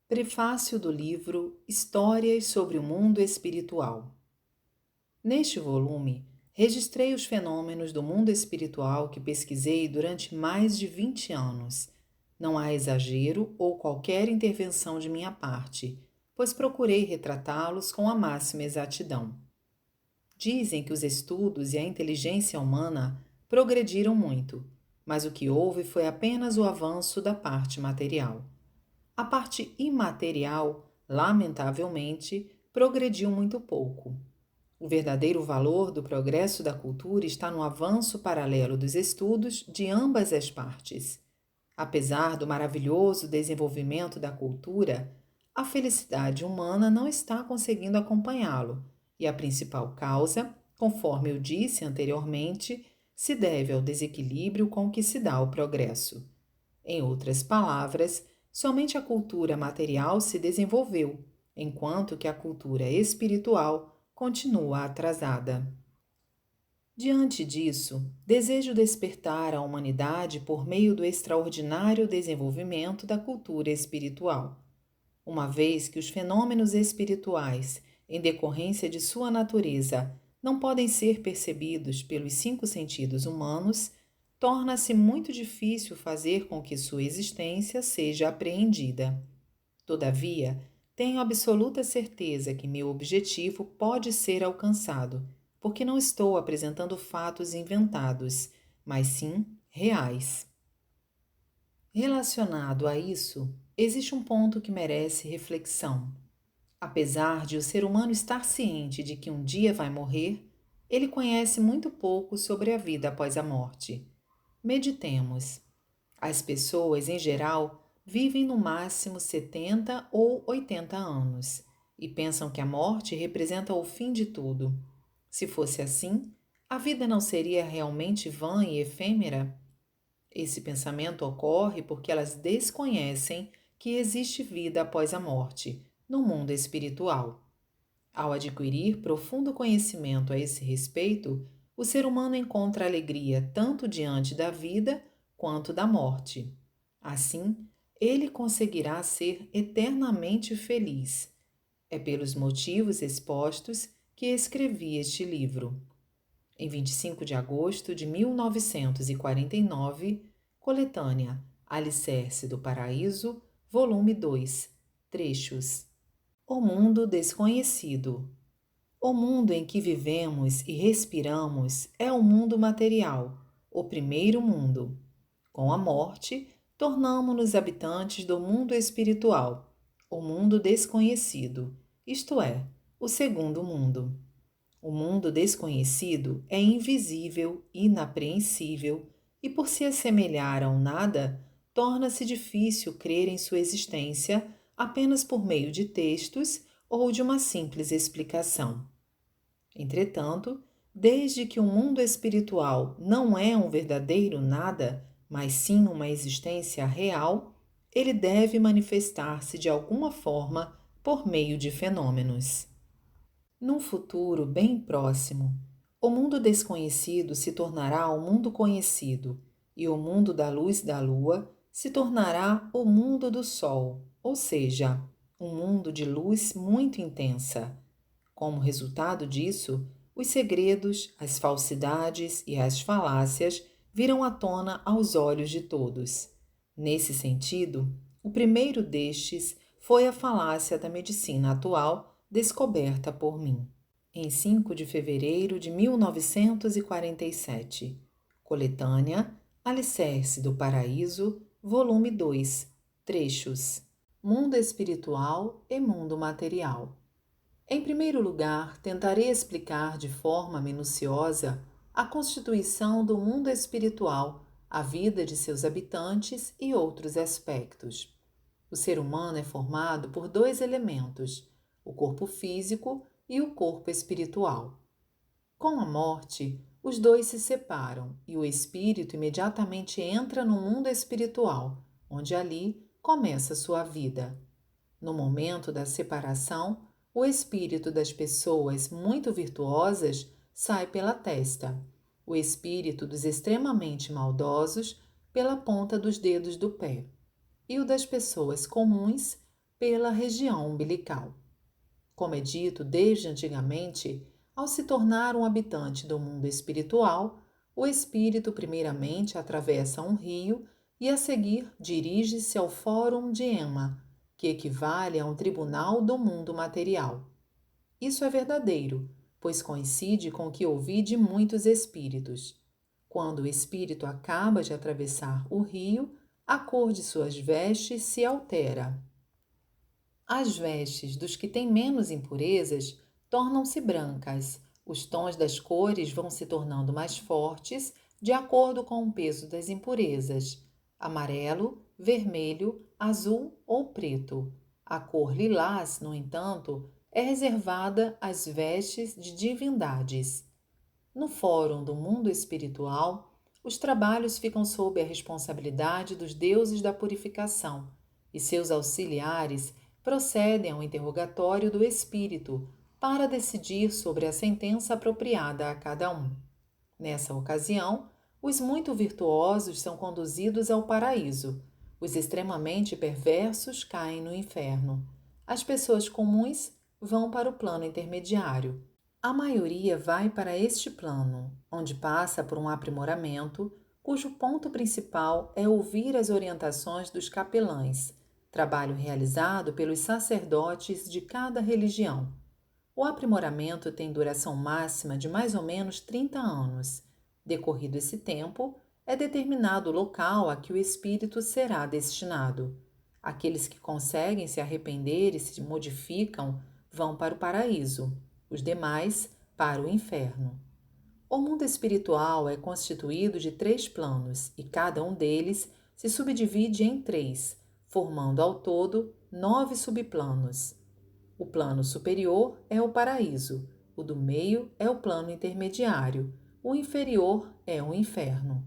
Prefácio do livro Histórias sobre o Mundo Espiritual. Neste volume, registrei os fenômenos do mundo espiritual que pesquisei durante mais de 20 anos. Não há exagero ou qualquer intervenção de minha parte, pois procurei retratá-los com a máxima exatidão. Dizem que os estudos e a inteligência humana progrediram muito, mas o que houve foi apenas o avanço da parte material. A parte imaterial, lamentavelmente, progrediu muito pouco. O verdadeiro valor do progresso da cultura está no avanço paralelo dos estudos de ambas as partes. Apesar do maravilhoso desenvolvimento da cultura, a felicidade humana não está conseguindo acompanhá-lo, e a principal causa, conforme eu disse anteriormente, se deve ao desequilíbrio com que se dá o progresso. Em outras palavras, somente a cultura material se desenvolveu, enquanto que a cultura espiritual continua atrasada. Diante disso, desejo despertar a humanidade por meio do extraordinário desenvolvimento da cultura espiritual. Uma vez que os fenômenos espirituais, em decorrência de sua natureza, não podem ser percebidos pelos 5 sentidos humanos, torna-se muito difícil fazer com que sua existência seja apreendida. Todavia, tenho absoluta certeza que meu objetivo pode ser alcançado, porque não estou apresentando fatos inventados, mas sim reais. Relacionado a isso, existe um ponto que merece reflexão. Apesar de o ser humano estar ciente de que um dia vai morrer, ele conhece muito pouco sobre a vida após a morte. Meditemos. As pessoas, em geral, vivem no máximo 70 ou 80 anos e pensam que a morte representa o fim de tudo. Se fosse assim, a vida não seria realmente vã e efêmera? Esse pensamento ocorre porque elas desconhecem que existe vida após a morte, no mundo espiritual. Ao adquirir profundo conhecimento a esse respeito, o ser humano encontra alegria tanto diante da vida quanto da morte. Assim, ele conseguirá ser eternamente feliz. É pelos motivos expostos que escrevi este livro. Em 25 de agosto de 1949, coletânea Alicerce do Paraíso, volume 2, trechos. O mundo desconhecido. O mundo em que vivemos e respiramos é o mundo material, o primeiro mundo. Com a morte, tornamo-nos habitantes do mundo espiritual, o mundo desconhecido, isto é, o segundo mundo. O mundo desconhecido é invisível, inapreensível e, por se assemelhar ao nada, torna-se difícil crer em sua existência apenas por meio de textos ou de uma simples explicação. Entretanto, desde que o mundo espiritual não é um verdadeiro nada, mas sim uma existência real, ele deve manifestar-se de alguma forma por meio de fenômenos. Num futuro bem próximo, o mundo desconhecido se tornará o mundo conhecido, e o mundo da luz da lua se tornará o mundo do sol, ou seja, um mundo de luz muito intensa. Como resultado disso, os segredos, as falsidades e as falácias virão à tona aos olhos de todos. Nesse sentido, o primeiro destes foi a falácia da medicina atual descoberta por mim. Em 5 de fevereiro de 1947, coletânea Alicerce do Paraíso, volume 2, trechos. Mundo espiritual e mundo material. Em primeiro lugar, tentarei explicar de forma minuciosa a constituição do mundo espiritual, a vida de seus habitantes e outros aspectos. O ser humano é formado por 2 elementos, o corpo físico e o corpo espiritual. Com a morte, os dois se separam e o espírito imediatamente entra no mundo espiritual, onde ali começa sua vida. No momento da separação, o espírito das pessoas muito virtuosas sai pela testa, o espírito dos extremamente maldosos pela ponta dos dedos do pé, e o das pessoas comuns pela região umbilical. Como é dito desde antigamente, ao se tornar um habitante do mundo espiritual, o espírito primeiramente atravessa um rio e a seguir dirige-se ao Fórum de Enma, que equivale a um tribunal do mundo material. Isso é verdadeiro, pois coincide com o que ouvi de muitos espíritos. Quando o espírito acaba de atravessar o rio, a cor de suas vestes se altera. As vestes dos que têm menos impurezas tornam-se brancas. Os tons das cores vão se tornando mais fortes de acordo com o peso das impurezas: amarelo, vermelho, azul ou preto. A cor lilás, no entanto, é reservada às vestes de divindades. No Fórum do Mundo Espiritual, os trabalhos ficam sob a responsabilidade dos deuses da purificação e seus auxiliares procedem ao interrogatório do espírito para decidir sobre a sentença apropriada a cada um. Nessa ocasião, os muito virtuosos são conduzidos ao paraíso, os extremamente perversos caem no inferno. As pessoas comuns vão para o plano intermediário. A maioria vai para este plano, onde passa por um aprimoramento, cujo ponto principal é ouvir as orientações dos capelães, trabalho realizado pelos sacerdotes de cada religião. O aprimoramento tem duração máxima de mais ou menos 30 anos. Decorrido esse tempo, é determinado o local a que o espírito será destinado. Aqueles que conseguem se arrepender e se modificam vão para o paraíso, os demais para o inferno. O mundo espiritual é constituído de 3 planos e cada um deles se subdivide em 3, formando ao todo 9 subplanos. O plano superior é o paraíso, o do meio é o plano intermediário, o inferior é o inferno.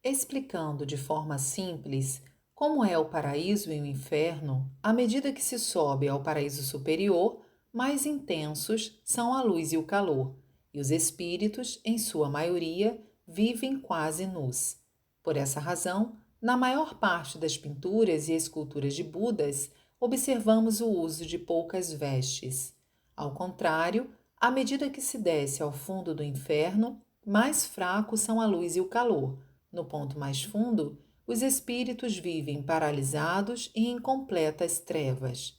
Explicando de forma simples como é o paraíso e o inferno, à medida que se sobe ao paraíso superior, mais intensos são a luz e o calor, e os espíritos, em sua maioria, vivem quase nus. Por essa razão, na maior parte das pinturas e esculturas de Budas, observamos o uso de poucas vestes. Ao contrário, à medida que se desce ao fundo do inferno, mais fracos são a luz e o calor. No ponto mais fundo, os espíritos vivem paralisados e em completas trevas.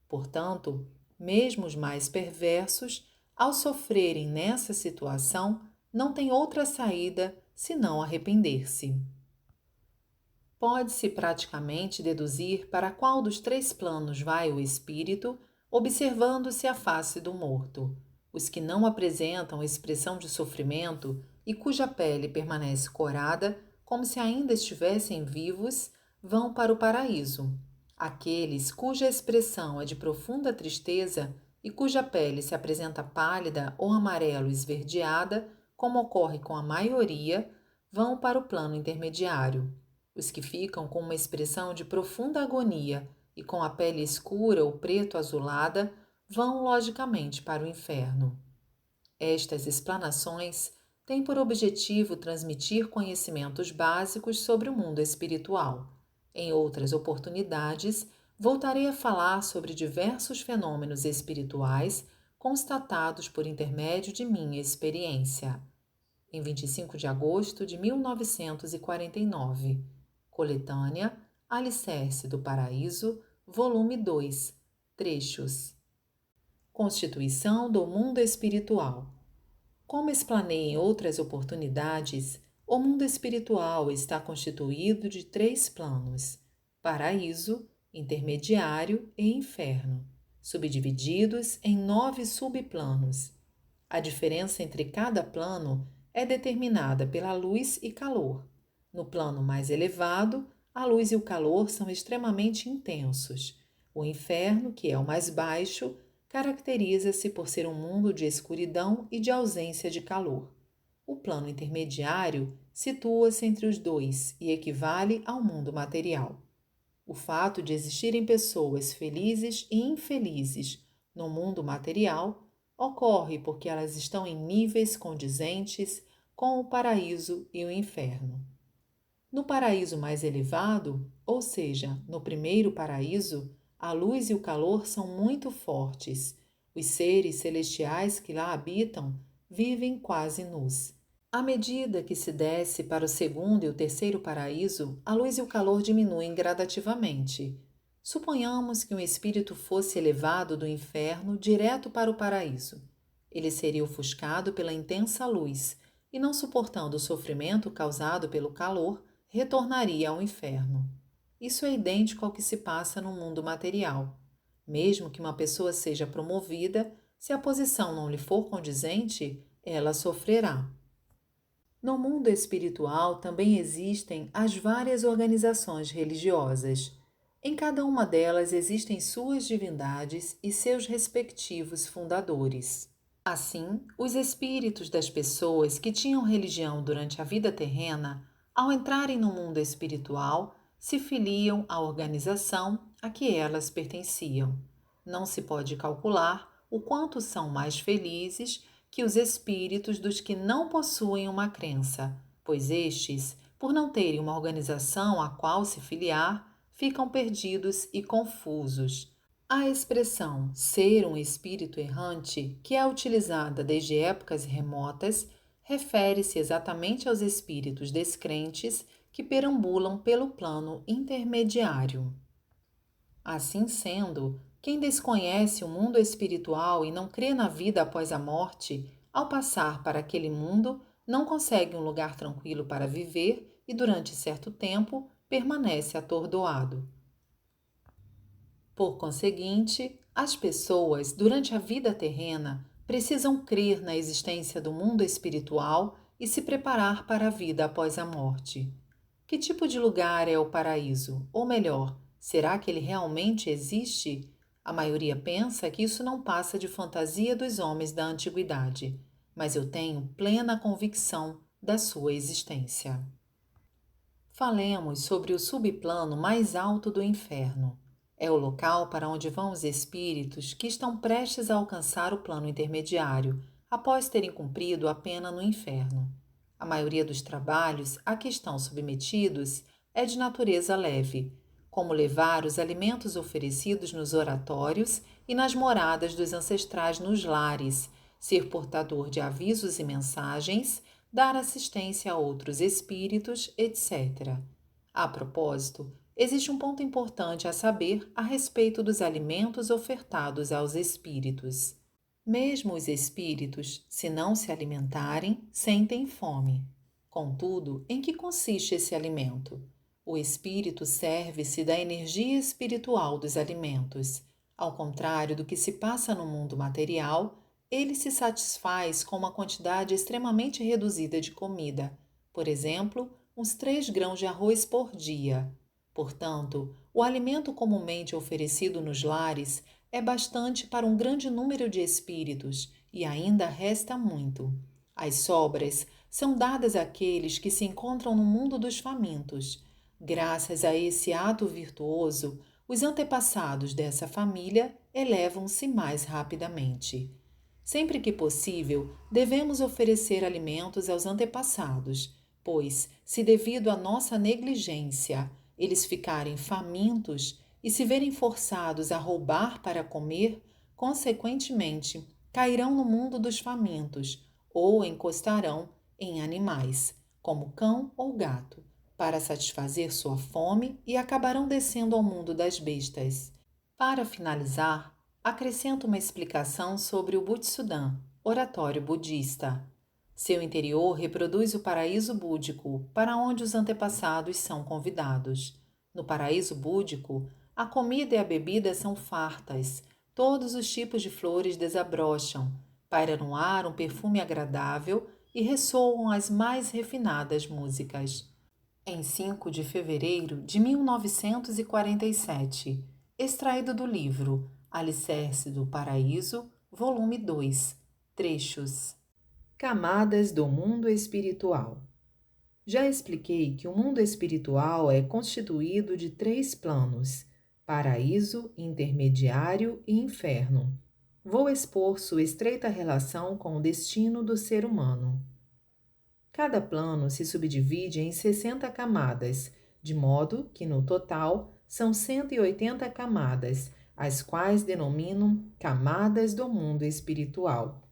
Portanto, mesmo os mais perversos, ao sofrerem nessa situação, não têm outra saída senão arrepender-se. Pode-se praticamente deduzir para qual dos 3 planos vai o espírito, observando-se a face do morto. Os que não apresentam expressão de sofrimento e cuja pele permanece corada, como se ainda estivessem vivos, vão para o paraíso. Aqueles cuja expressão é de profunda tristeza e cuja pele se apresenta pálida ou amarelo esverdeada, como ocorre com a maioria, vão para o plano intermediário. Os que ficam com uma expressão de profunda agonia e com a pele escura ou preto-azulada vão logicamente para o inferno. Estas explanações têm por objetivo transmitir conhecimentos básicos sobre o mundo espiritual. Em outras oportunidades, voltarei a falar sobre diversos fenômenos espirituais constatados por intermédio de minha experiência. Em 25 de agosto de 1949, coletânea Alicerce do Paraíso, volume 2, trechos. Constituição do mundo espiritual. Como explanei em outras oportunidades, o mundo espiritual está constituído de 3 planos: paraíso, intermediário e inferno, subdivididos em 9 subplanos. A diferença entre cada plano é determinada pela luz e calor. No plano mais elevado, a luz e o calor são extremamente intensos. O inferno, que é o mais baixo, caracteriza-se por ser um mundo de escuridão e de ausência de calor. O plano intermediário situa-se entre os dois e equivale ao mundo material. O fato de existirem pessoas felizes e infelizes no mundo material ocorre porque elas estão em níveis condizentes com o paraíso e o inferno. No paraíso mais elevado, ou seja, no primeiro paraíso, A luz e o calor são muito fortes. Os seres celestiais que lá habitam vivem quase nus. À medida que se desce para o segundo e o terceiro paraíso, a luz e o calor diminuem gradativamente. Suponhamos que um espírito fosse elevado do inferno direto para o paraíso. Ele seria ofuscado pela intensa luz e, não suportando o sofrimento causado pelo calor, retornaria ao inferno. Isso é idêntico ao que se passa no mundo material. Mesmo que uma pessoa seja promovida, se a posição não lhe for condizente, ela sofrerá. No mundo espiritual também existem as várias organizações religiosas. Em cada uma delas existem suas divindades e seus respectivos fundadores. Assim, os espíritos das pessoas que tinham religião durante a vida terrena, ao entrarem no mundo espiritual, se filiam à organização a que elas pertenciam. Não se pode calcular o quanto são mais felizes que os espíritos dos que não possuem uma crença, pois estes, por não terem uma organização a qual se filiar, ficam perdidos e confusos. A expressão ser um espírito errante, que é utilizada desde épocas remotas, refere-se exatamente aos espíritos descrentes que perambulam pelo plano intermediário. Assim sendo, quem desconhece o mundo espiritual e não crê na vida após a morte, ao passar para aquele mundo, não consegue um lugar tranquilo para viver e, durante certo tempo, permanece atordoado. Por conseguinte, as pessoas, durante a vida terrena, precisam crer na existência do mundo espiritual e se preparar para a vida após a morte. Que tipo de lugar é o paraíso? Ou melhor, será que ele realmente existe? A maioria pensa que isso não passa de fantasia dos homens da antiguidade, mas eu tenho plena convicção da sua existência. Falemos sobre o subplano mais alto do inferno. É o local para onde vão os espíritos que estão prestes a alcançar o plano intermediário, após terem cumprido a pena no inferno. A maioria dos trabalhos a que estão submetidos é de natureza leve, como levar os alimentos oferecidos nos oratórios e nas moradas dos ancestrais nos lares, ser portador de avisos e mensagens, dar assistência a outros espíritos, etc. A propósito, existe um ponto importante a saber a respeito dos alimentos ofertados aos espíritos. Mesmo os espíritos, se não se alimentarem, sentem fome. Contudo, em que consiste esse alimento? O espírito serve-se da energia espiritual dos alimentos. Ao contrário do que se passa no mundo material, ele se satisfaz com uma quantidade extremamente reduzida de comida, por exemplo, uns 3 grãos de arroz por dia. Portanto, o alimento comumente oferecido nos lares é bastante para um grande número de espíritos e ainda resta muito. As sobras são dadas àqueles que se encontram no mundo dos famintos. Graças a esse ato virtuoso, os antepassados dessa família elevam-se mais rapidamente. Sempre que possível, devemos oferecer alimentos aos antepassados, pois, se devido à nossa negligência eles ficarem famintos e se verem forçados a roubar para comer, consequentemente, cairão no mundo dos famintos ou encostarão em animais, como cão ou gato, para satisfazer sua fome e acabarão descendo ao mundo das bestas. Para finalizar, acrescento uma explicação sobre o Butsudan, oratório budista. Seu interior reproduz o paraíso búdico, para onde os antepassados são convidados. No paraíso búdico, a comida e a bebida são fartas, todos os tipos de flores desabrocham, paira no ar um perfume agradável e ressoam as mais refinadas músicas. Em 5 de fevereiro de 1947, extraído do livro Alicerce do Paraíso, volume 2, trechos. Camadas do mundo espiritual. Já expliquei que o mundo espiritual é constituído de 3 planos: paraíso, intermediário e inferno. Vou expor sua estreita relação com o destino do ser humano. Cada plano se subdivide em 60 camadas, de modo que, no total, são 180 camadas, as quais denomino camadas do mundo espiritual.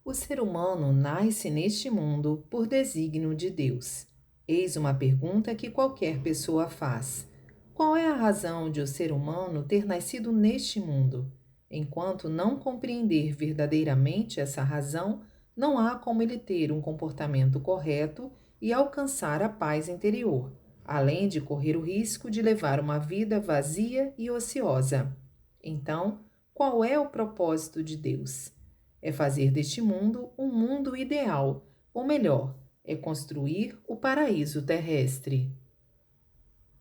O ser humano nasce neste mundo por desígnio de Deus. Eis uma pergunta que qualquer pessoa faz: qual é a razão de o ser humano ter nascido neste mundo? Enquanto não compreender verdadeiramente essa razão, não há como ele ter um comportamento correto e alcançar a paz interior, além de correr o risco de levar uma vida vazia e ociosa. Então, qual é o propósito de Deus? É fazer deste mundo um mundo ideal, ou melhor, é construir o paraíso terrestre.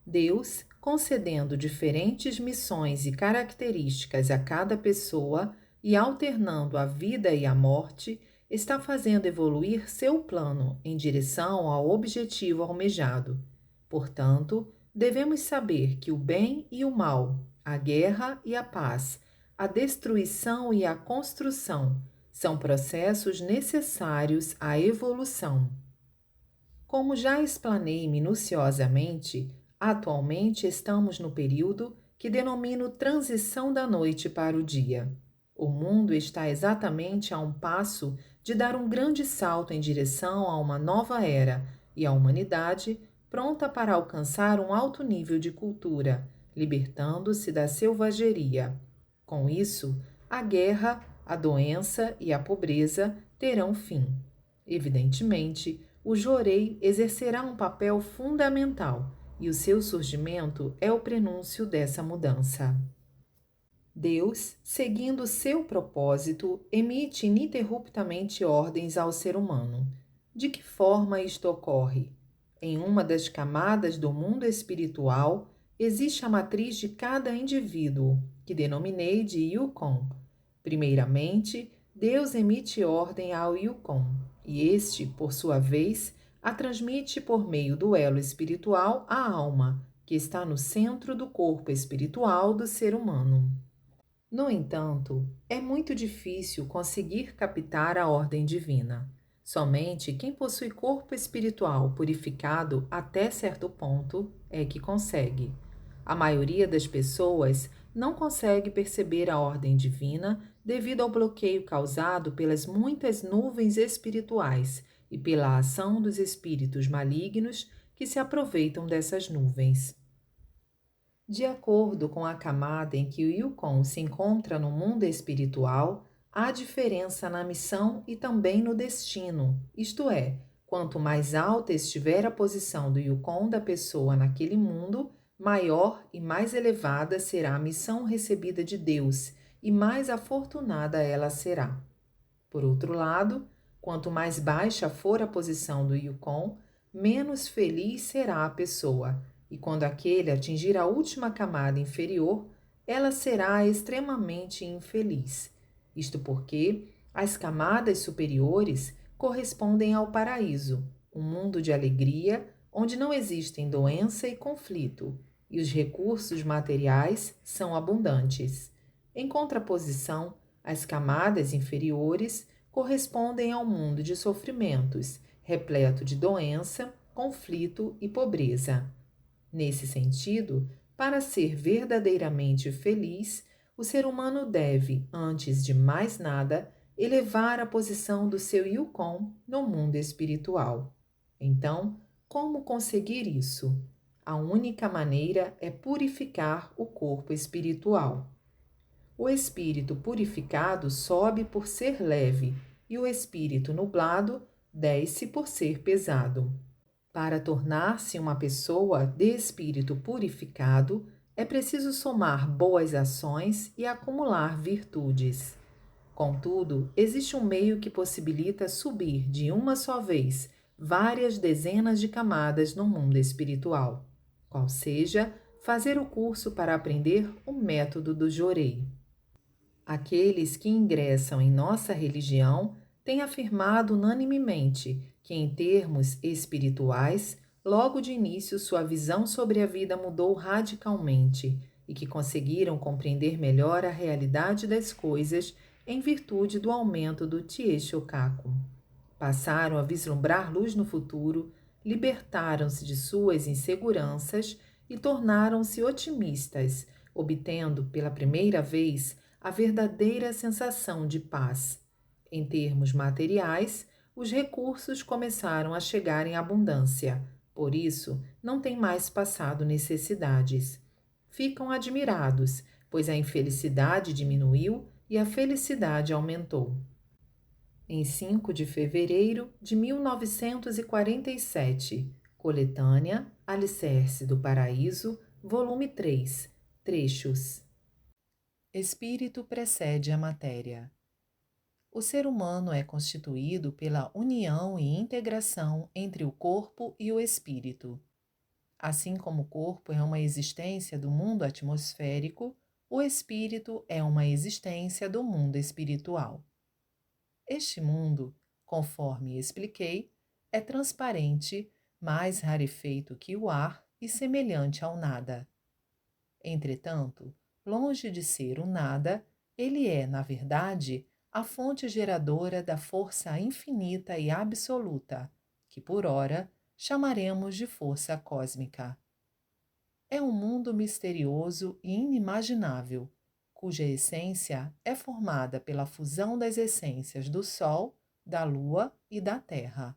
Deus, concedendo diferentes missões e características a cada pessoa e alternando a vida e a morte, está fazendo evoluir seu plano em direção ao objetivo almejado. Portanto, devemos saber que o bem e o mal, a guerra e a paz, a destruição e a construção são processos necessários à evolução. Como já explanei minuciosamente, atualmente estamos no período que denomino transição da noite para o dia. O mundo está exatamente a um passo de dar um grande salto em direção a uma nova era e a humanidade pronta para alcançar um alto nível de cultura, libertando-se da selvageria. Com isso, a guerra, a doença e a pobreza terão fim. Evidentemente, o Jorei exercerá um papel fundamental e o seu surgimento é o prenúncio dessa mudança. Deus, seguindo seu propósito, emite ininterruptamente ordens ao ser humano. De que forma isto ocorre? Em uma das camadas do mundo espiritual, existe a matriz de cada indivíduo, que denominei de Yukon. Primeiramente, Deus emite ordem ao Yukon, e este, por sua vez, a transmite por meio do elo espiritual à alma, que está no centro do corpo espiritual do ser humano. No entanto, é muito difícil conseguir captar a ordem divina. Somente quem possui corpo espiritual purificado até certo ponto é que consegue. A maioria das pessoas não consegue perceber a ordem divina devido ao bloqueio causado pelas muitas nuvens espirituais e pela ação dos espíritos malignos que se aproveitam dessas nuvens. De acordo com a camada em que o Yukon se encontra no mundo espiritual, há diferença na missão e também no destino, isto é, quanto mais alta estiver a posição do Yukon da pessoa naquele mundo, maior e mais elevada será a missão recebida de Deus e mais afortunada ela será. Por outro lado, quanto mais baixa for a posição do Yukon, menos feliz será a pessoa, e quando aquele atingir a última camada inferior, ela será extremamente infeliz. Isto porque as camadas superiores correspondem ao paraíso, um mundo de alegria onde não existem doença e conflito, e os recursos materiais são abundantes. Em contraposição, as camadas inferiores correspondem ao mundo de sofrimentos, repleto de doença, conflito e pobreza. Nesse sentido, para ser verdadeiramente feliz, o ser humano deve, antes de mais nada, elevar a posição do seu Yukon no mundo espiritual. Então, como conseguir isso? A única maneira é purificar o corpo espiritual. O espírito purificado sobe por ser leve, e o espírito nublado desce por ser pesado. Para tornar-se uma pessoa de espírito purificado, é preciso somar boas ações e acumular virtudes. Contudo, existe um meio que possibilita subir de uma só vez várias dezenas de camadas no mundo espiritual, qual seja fazer o curso para aprender o método do Jorei. Aqueles que ingressam em nossa religião têm afirmado unanimemente que, em termos espirituais, logo de início sua visão sobre a vida mudou radicalmente e que conseguiram compreender melhor a realidade das coisas em virtude do aumento do Tie-Shokaku. Passaram a vislumbrar luz no futuro, libertaram-se de suas inseguranças e tornaram-se otimistas, obtendo pela primeira vez a verdadeira sensação de paz. Em termos materiais, os recursos começaram a chegar em abundância, por isso não têm mais passado necessidades. Ficam admirados, pois a infelicidade diminuiu e a felicidade aumentou. Em 5 de fevereiro de 1947, coletânea Alicerce do Paraíso, volume 3, trechos. Espírito precede a matéria. O ser humano é constituído pela união e integração entre o corpo e o espírito. Assim como o corpo é uma existência do mundo atmosférico, o espírito é uma existência do mundo espiritual. Este mundo, conforme expliquei, é transparente, mais rarefeito que o ar e semelhante ao nada. Entretanto, longe de ser o nada, ele é, na verdade, a fonte geradora da força infinita e absoluta, que por ora chamaremos de força cósmica. É um mundo misterioso e inimaginável, cuja essência é formada pela fusão das essências do Sol, da Lua e da Terra.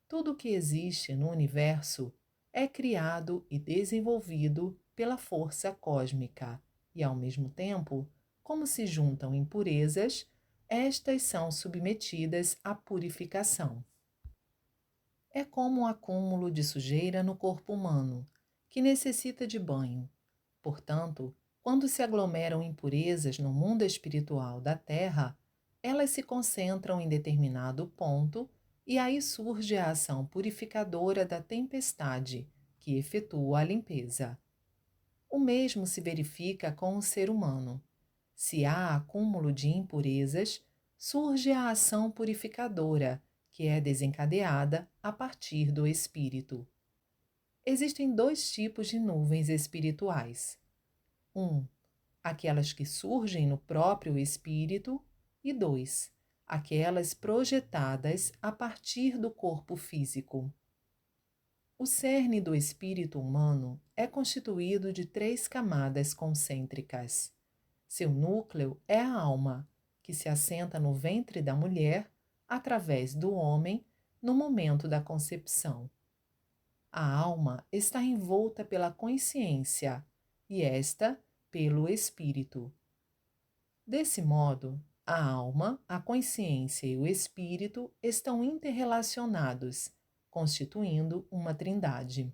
Tudo o que existe no universo é criado e desenvolvido pela força cósmica, e ao mesmo tempo, como se juntam impurezas, estas são submetidas à purificação. É como um acúmulo de sujeira no corpo humano, que necessita de banho. Portanto, quando se aglomeram impurezas no mundo espiritual da Terra, elas se concentram em determinado ponto e aí surge a ação purificadora da tempestade, que efetua a limpeza. O mesmo se verifica com o ser humano. Se há acúmulo de impurezas, surge a ação purificadora, que é desencadeada a partir do espírito. Existem dois tipos de nuvens espirituais. 1. Aquelas que surgem no próprio espírito, e 2. Aquelas projetadas a partir do corpo físico. O cerne do espírito humano é constituído de 3 camadas concêntricas. Seu núcleo é a alma, que se assenta no ventre da mulher através do homem no momento da concepção. A alma está envolta pela consciência e esta pelo espírito. Desse modo, a alma, a consciência e o espírito estão interrelacionados, constituindo uma trindade.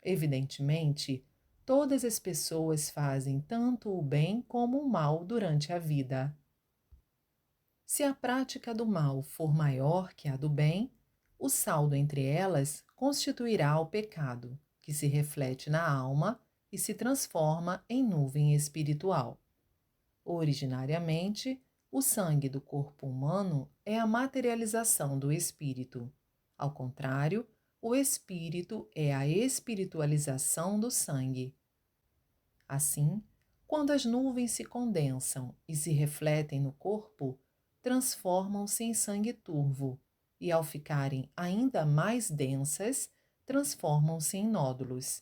Evidentemente, todas as pessoas fazem tanto o bem como o mal durante a vida. Se a prática do mal for maior que a do bem, o saldo entre elas constituirá o pecado, que se reflete na alma e se transforma em nuvem espiritual. Originariamente, o sangue do corpo humano é a materialização do espírito. Ao contrário, o espírito é a espiritualização do sangue. Assim, quando as nuvens se condensam e se refletem no corpo, transformam-se em sangue turvo e, ao ficarem ainda mais densas, transformam-se em nódulos.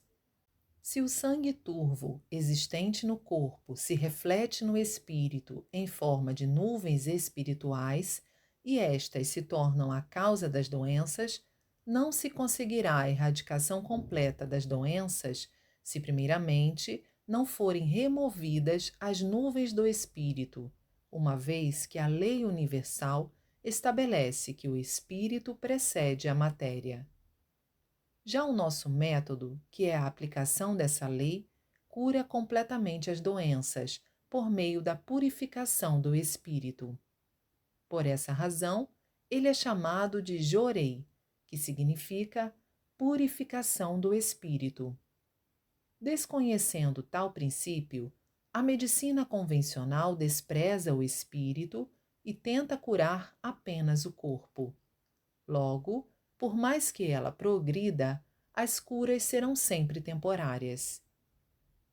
Se o sangue turvo existente no corpo se reflete no espírito em forma de nuvens espirituais e estas se tornam a causa das doenças, não se conseguirá a erradicação completa das doenças se, primeiramente, não forem removidas as nuvens do espírito, uma vez que a lei universal estabelece que o espírito precede a matéria. Já o nosso método, que é a aplicação dessa lei, cura completamente as doenças por meio da purificação do espírito. Por essa razão, ele é chamado de Jorei, que significa purificação do espírito. Desconhecendo tal princípio, a medicina convencional despreza o espírito e tenta curar apenas o corpo. Logo, por mais que ela progrida, as curas serão sempre temporárias.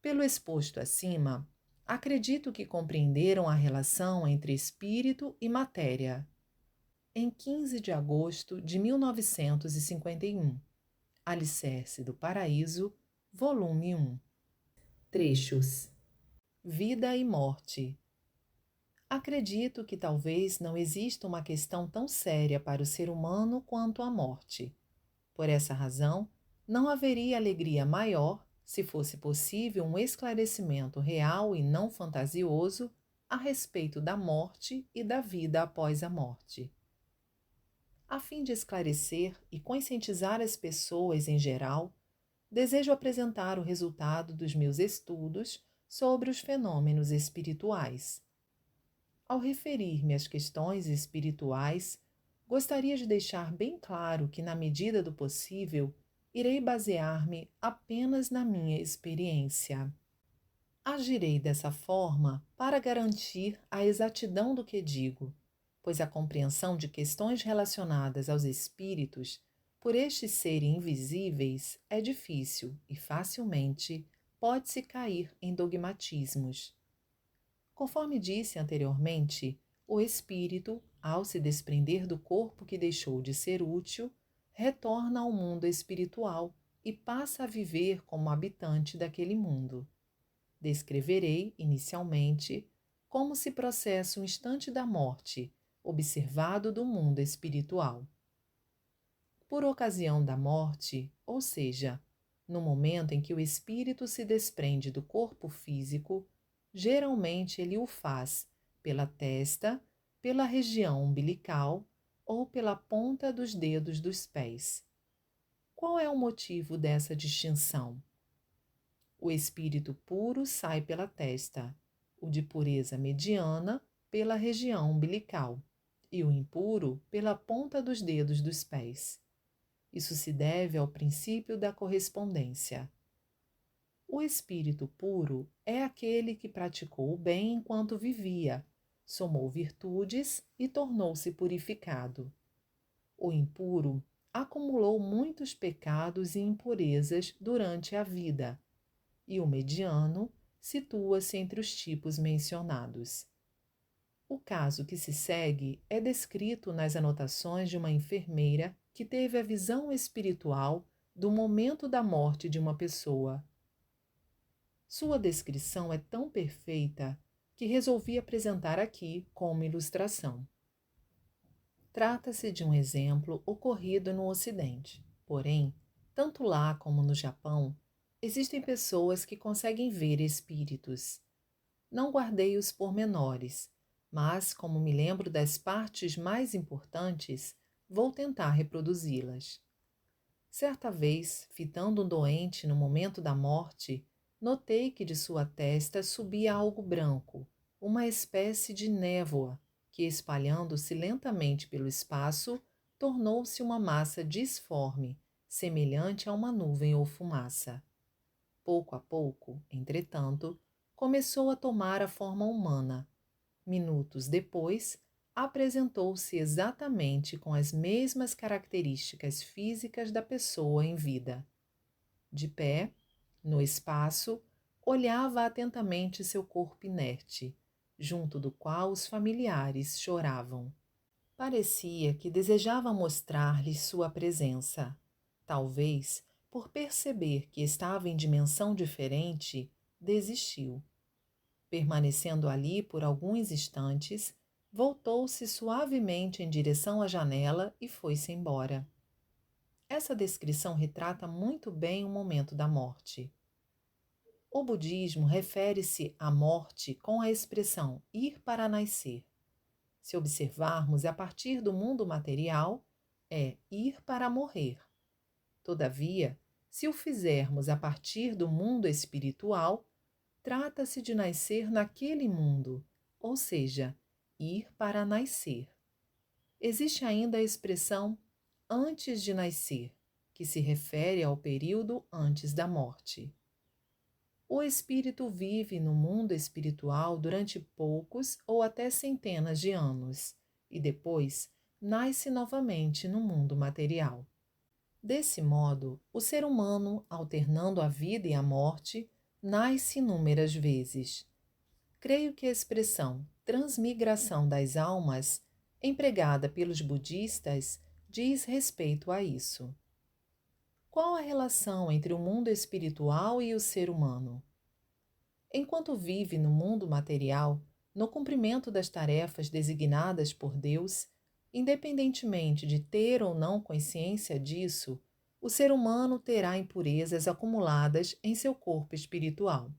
Pelo exposto acima, acredito que compreenderam a relação entre espírito e matéria. Em 15 de agosto de 1951, Alicerce do Paraíso, Volume 1. Trechos. Vida e morte. Acredito que talvez não exista uma questão tão séria para o ser humano quanto a morte. Por essa razão, não haveria alegria maior se fosse possível um esclarecimento real e não fantasioso a respeito da morte e da vida após a morte. A fim de esclarecer e conscientizar as pessoas em geral, desejo apresentar o resultado dos meus estudos sobre os fenômenos espirituais. Ao referir-me às questões espirituais, gostaria de deixar bem claro que, na medida do possível, irei basear-me apenas na minha experiência. Agirei dessa forma para garantir a exatidão do que digo, pois a compreensão de questões relacionadas aos espíritos, por estes serem invisíveis, é difícil e facilmente pode-se cair em dogmatismos. Conforme disse anteriormente, o espírito, ao se desprender do corpo que deixou de ser útil, retorna ao mundo espiritual e passa a viver como habitante daquele mundo. Descreverei, inicialmente, como se processa o instante da morte, observado do mundo espiritual. Por ocasião da morte, ou seja, no momento em que o espírito se desprende do corpo físico, geralmente ele o faz pela testa, pela região umbilical ou pela ponta dos dedos dos pés. Qual é o motivo dessa distinção? O espírito puro sai pela testa, o de pureza mediana pela região umbilical e o impuro pela ponta dos dedos dos pés. Isso se deve ao princípio da correspondência. O espírito puro é aquele que praticou o bem enquanto vivia, somou virtudes e tornou-se purificado. O impuro acumulou muitos pecados e impurezas durante a vida, e o mediano situa-se entre os tipos mencionados. O caso que se segue é descrito nas anotações de uma enfermeira que teve a visão espiritual do momento da morte de uma pessoa. Sua descrição é tão perfeita que resolvi apresentar aqui como ilustração. Trata-se de um exemplo ocorrido no Ocidente. Porém, tanto lá como no Japão, existem pessoas que conseguem ver espíritos. Não guardei os pormenores, mas, como me lembro das partes mais importantes, vou tentar reproduzi-las. Certa vez, fitando um doente no momento da morte, notei que de sua testa subia algo branco, uma espécie de névoa, que, espalhando-se lentamente pelo espaço, tornou-se uma massa disforme, semelhante a uma nuvem ou fumaça. Pouco a pouco, entretanto, começou a tomar a forma humana. Minutos depois, apresentou-se exatamente com as mesmas características físicas da pessoa em vida. De pé, no espaço, olhava atentamente seu corpo inerte, junto do qual os familiares choravam. Parecia que desejava mostrar-lhes sua presença. Talvez, por perceber que estava em dimensão diferente, desistiu. Permanecendo ali por alguns instantes, voltou-se suavemente em direção à janela e foi-se embora. Essa descrição retrata muito bem o momento da morte. O budismo refere-se à morte com a expressão ir para nascer. Se observarmos a partir do mundo material, é ir para morrer. Todavia, se o fizermos a partir do mundo espiritual, trata-se de nascer naquele mundo, ou seja, ir para nascer. Existe ainda a expressão antes de nascer, que se refere ao período antes da morte. O espírito vive no mundo espiritual durante poucos ou até centenas de anos e depois nasce novamente no mundo material. Desse modo, o ser humano, alternando a vida e a morte, nasce inúmeras vezes. Creio que a expressão transmigração das almas, empregada pelos budistas, diz respeito a isso. Qual a relação entre o mundo espiritual e o ser humano? Enquanto vive no mundo material, no cumprimento das tarefas designadas por Deus, independentemente de ter ou não consciência disso, o ser humano terá impurezas acumuladas em seu corpo espiritual.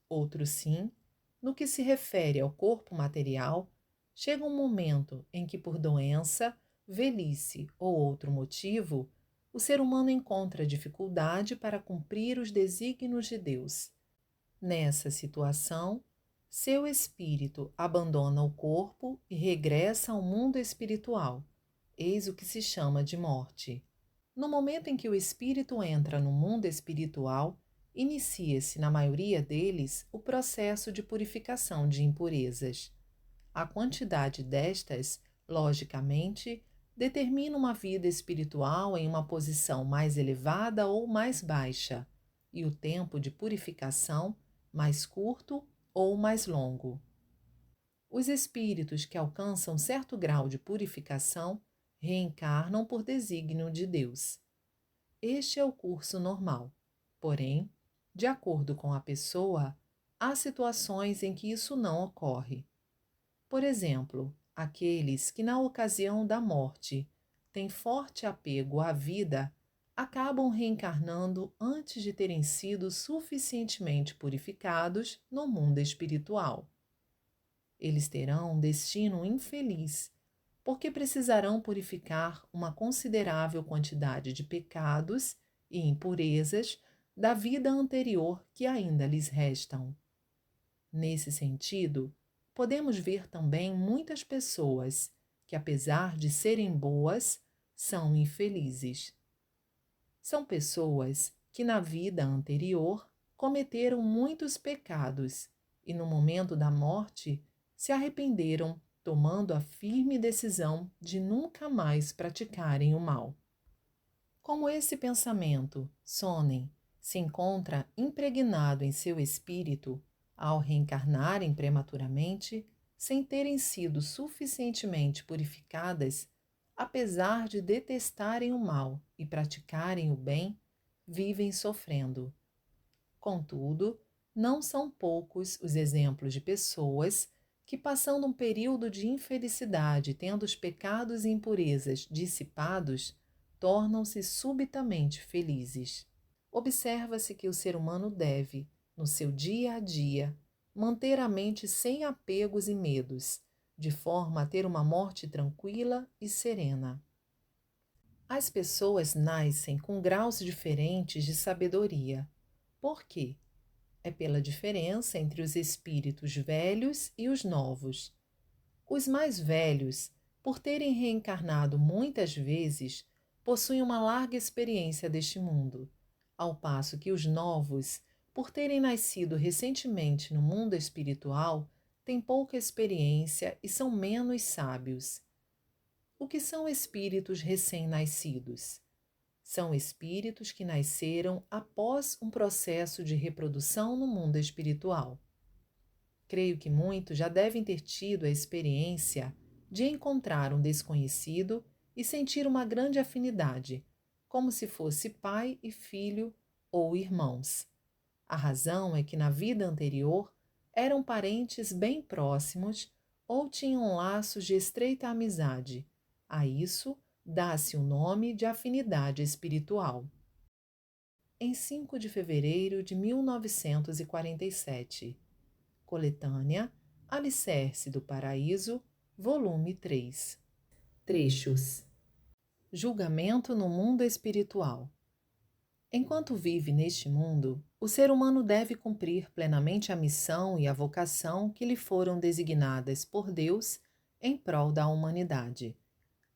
Outro sim, no que se refere ao corpo material, chega um momento em que, por doença, velhice ou outro motivo, o ser humano encontra dificuldade para cumprir os desígnios de Deus. Nessa situação, seu espírito abandona o corpo e regressa ao mundo espiritual. Eis o que se chama de morte. No momento em que o espírito entra no mundo espiritual, inicia-se, na maioria deles, o processo de purificação de impurezas. A quantidade destas, logicamente, determina uma vida espiritual em uma posição mais elevada ou mais baixa, e o tempo de purificação mais curto ou mais longo. Os espíritos que alcançam certo grau de purificação reencarnam por desígnio de Deus. Este é o curso normal. Porém, de acordo com a pessoa, há situações em que isso não ocorre. Por exemplo, aqueles que, na ocasião da morte, têm forte apego à vida, acabam reencarnando antes de terem sido suficientemente purificados no mundo espiritual. Eles terão um destino infeliz, porque precisarão purificar uma considerável quantidade de pecados e impurezas da vida anterior que ainda lhes restam. Nesse sentido, podemos ver também muitas pessoas que, apesar de serem boas, são infelizes. São pessoas que, na vida anterior, cometeram muitos pecados e, no momento da morte, se arrependeram, tomando a firme decisão de nunca mais praticarem o mal. Como esse pensamento, sonem, se encontra impregnado em seu espírito, ao reencarnarem prematuramente, sem terem sido suficientemente purificadas, apesar de detestarem o mal e praticarem o bem, vivem sofrendo. Contudo, não são poucos os exemplos de pessoas que, passando um período de infelicidade, tendo os pecados e impurezas dissipados, tornam-se subitamente felizes. Observa-se que o ser humano deve, no seu dia a dia, manter a mente sem apegos e medos, de forma a ter uma morte tranquila e serena. As pessoas nascem com graus diferentes de sabedoria. Por quê? É pela diferença entre os espíritos velhos e os novos. Os mais velhos, por terem reencarnado muitas vezes, possuem uma larga experiência deste mundo, ao passo que os novos, por terem nascido recentemente no mundo espiritual, têm pouca experiência e são menos sábios. O que são espíritos recém-nascidos? São espíritos que nasceram após um processo de reprodução no mundo espiritual. Creio que muitos já devem ter tido a experiência de encontrar um desconhecido e sentir uma grande afinidade, como se fosse pai e filho ou irmãos. A razão é que na vida anterior eram parentes bem próximos ou tinham laços de estreita amizade. A isso dá-se o nome de afinidade espiritual. Em 5 de fevereiro de 1947, coletânea Alicerce do Paraíso, volume 3. Trechos. Julgamento no mundo espiritual. Enquanto vive neste mundo, o ser humano deve cumprir plenamente a missão e a vocação que lhe foram designadas por Deus em prol da humanidade.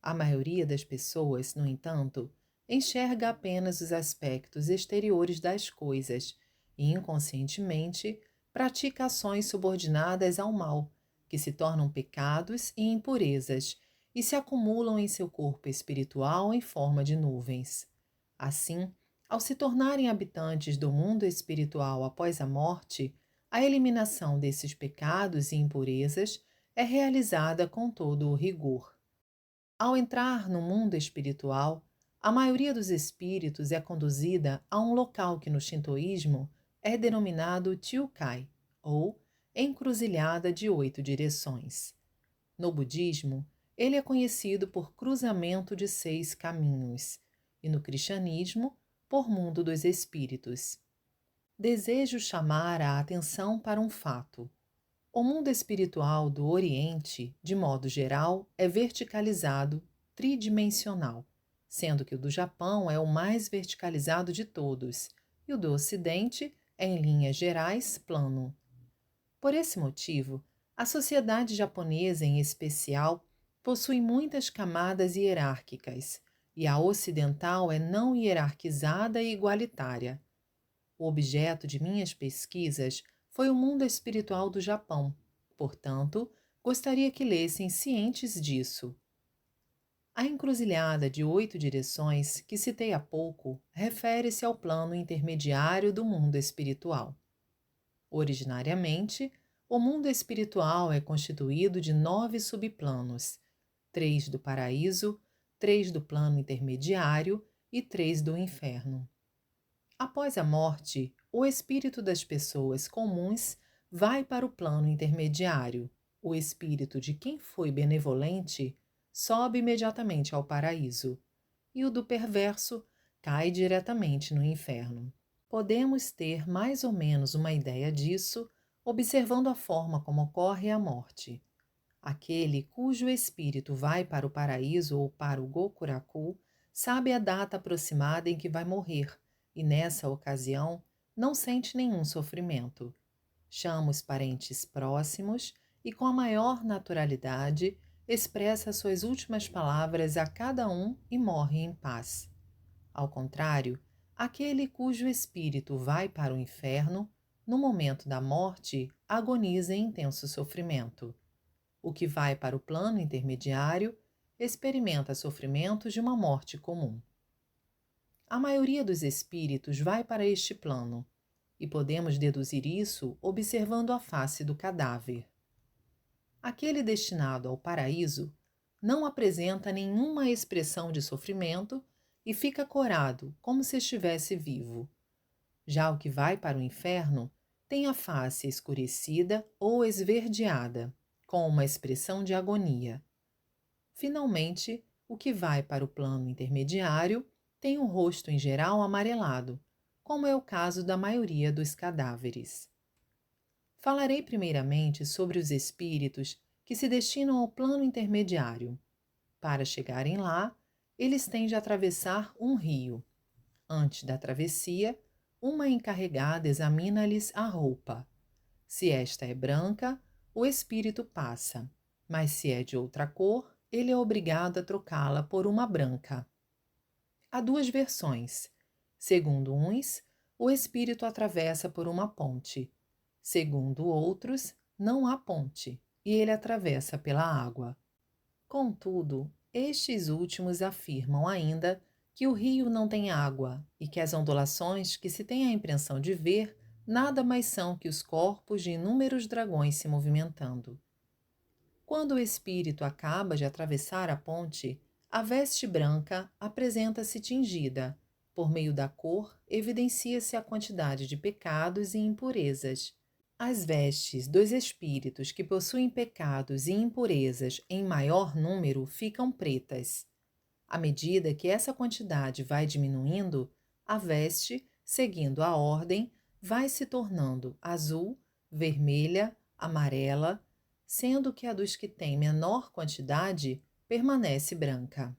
A maioria das pessoas, no entanto, enxerga apenas os aspectos exteriores das coisas e, inconscientemente, pratica ações subordinadas ao mal, que se tornam pecados e impurezas e se acumulam em seu corpo espiritual em forma de nuvens. Assim, ao se tornarem habitantes do mundo espiritual após a morte, a eliminação desses pecados e impurezas é realizada com todo o rigor. Ao entrar no mundo espiritual, A maioria dos espíritos é conduzida a um local que no shintoísmo é denominado Tyukai, ou Encruzilhada de 8 direções. No budismo, ele é conhecido por cruzamento de 6 caminhos, e no cristianismo, por mundo dos espíritos. Desejo chamar a atenção para um fato. O mundo espiritual do Oriente, de modo geral, é verticalizado, tridimensional, sendo que o do Japão é o mais verticalizado de todos, e o do Ocidente é, em linhas gerais, plano. Por esse motivo, a sociedade japonesa, em especial, possui muitas camadas hierárquicas, e a ocidental é não hierarquizada e igualitária. O objeto de minhas pesquisas foi o mundo espiritual do Japão, portanto, gostaria que lessem cientes disso. A encruzilhada de 8 direções, que citei há pouco, refere-se ao plano intermediário do mundo espiritual. Originariamente, o mundo espiritual é constituído de 9 subplanos, 3 do paraíso, 3 do plano intermediário e 3 do inferno. Após a morte, o espírito das pessoas comuns vai para o plano intermediário. O espírito de quem foi benevolente sobe imediatamente ao paraíso, e o do perverso cai diretamente no inferno. Podemos ter mais ou menos uma ideia disso observando a forma como ocorre a morte. Aquele cujo espírito vai para o paraíso ou para o Gokuraku sabe a data aproximada em que vai morrer e, nessa ocasião, não sente nenhum sofrimento. Chama os parentes próximos e, com a maior naturalidade, expressa suas últimas palavras a cada um e morre em paz. Ao contrário, aquele cujo espírito vai para o inferno, no momento da morte, agoniza em intenso sofrimento. O que vai para o plano intermediário experimenta sofrimentos de uma morte comum. A maioria dos espíritos vai para este plano, e podemos deduzir isso observando a face do cadáver. Aquele destinado ao paraíso não apresenta nenhuma expressão de sofrimento e fica corado, como se estivesse vivo. Já o que vai para o inferno tem a face escurecida ou esverdeada, com uma expressão de agonia. Finalmente, o que vai para o plano intermediário tem o rosto em geral amarelado, como é o caso da maioria dos cadáveres. Falarei primeiramente sobre os espíritos que se destinam ao plano intermediário. Para chegarem lá, eles têm de atravessar um rio. Antes da travessia, uma encarregada examina-lhes a roupa. Se esta é branca, o espírito passa, mas se é de outra cor, ele é obrigado a trocá-la por uma branca. Há 2 versões. Segundo uns, o espírito atravessa por uma ponte. Segundo outros, não há ponte, e ele atravessa pela água. Contudo, estes últimos afirmam ainda que o rio não tem água e que as ondulações que se tem a impressão de ver nada mais são que os corpos de inúmeros dragões se movimentando. Quando o espírito acaba de atravessar a ponte, a veste branca apresenta-se tingida. Por meio da cor, evidencia-se a quantidade de pecados e impurezas. As vestes dos espíritos que possuem pecados e impurezas em maior número ficam pretas. À medida que essa quantidade vai diminuindo, a veste, seguindo a ordem, vai se tornando azul, vermelha, amarela, sendo que a dos que têm menor quantidade permanece branca.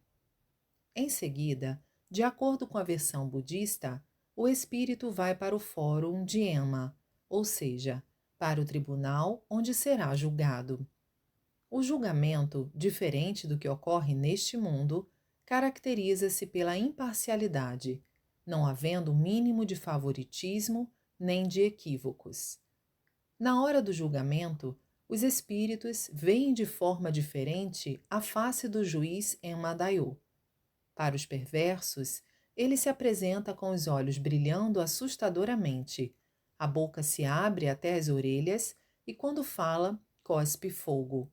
Em seguida, de acordo com a versão budista, o espírito vai para o fórum Dhyema, ou seja, para o tribunal onde será julgado. O julgamento, diferente do que ocorre neste mundo, caracteriza-se pela imparcialidade, não havendo o mínimo de favoritismo nem de equívocos. Na hora do julgamento, os espíritos veem de forma diferente a face do juiz em Madaiô. Para os perversos, ele se apresenta com os olhos brilhando assustadoramente, a boca se abre até as orelhas e, quando fala, cospe fogo.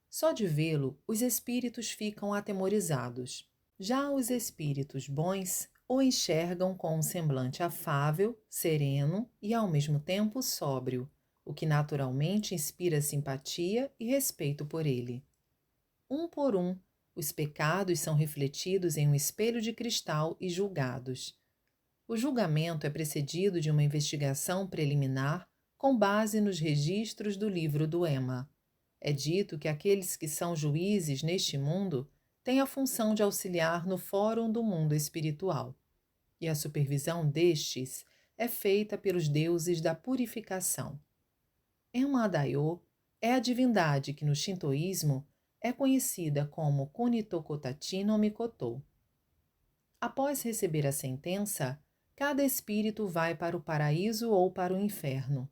Só de vê-lo, os espíritos ficam atemorizados. Já os espíritos bons o enxergam com um semblante afável, sereno e ao mesmo tempo sóbrio, o que naturalmente inspira simpatia e respeito por ele. Um por um, os pecados são refletidos em um espelho de cristal e julgados. O julgamento é precedido de uma investigação preliminar com base nos registros do livro do Ema. É dito que aqueles que são juízes neste mundo têm a função de auxiliar no fórum do mundo espiritual, e a supervisão destes é feita pelos deuses da purificação. Ema Adayo é a divindade que no shintoísmo é conhecida como Kunitokotati no Mikoto. Após receber a sentença, cada espírito vai para o paraíso ou para o inferno.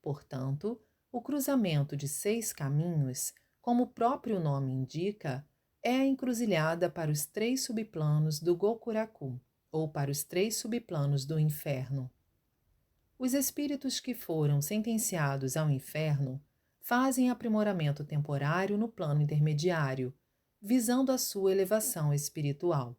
Portanto, o cruzamento de 6 caminhos, como o próprio nome indica, é a encruzilhada para os 3 subplanos do Gokuraku, ou para os 3 subplanos do inferno. Os espíritos que foram sentenciados ao inferno fazem aprimoramento temporário no plano intermediário, visando a sua elevação espiritual.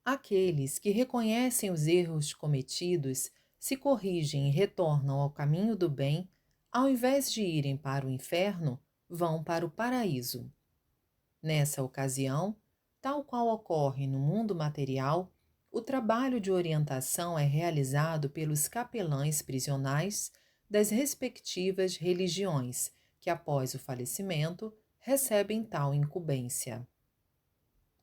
Aqueles que reconhecem os erros cometidos se corrigem e retornam ao caminho do bem, ao invés de irem para o inferno, vão para o paraíso. Nessa ocasião, tal qual ocorre no mundo material, o trabalho de orientação é realizado pelos capelães prisionais das respectivas religiões, que após o falecimento recebem tal incumbência.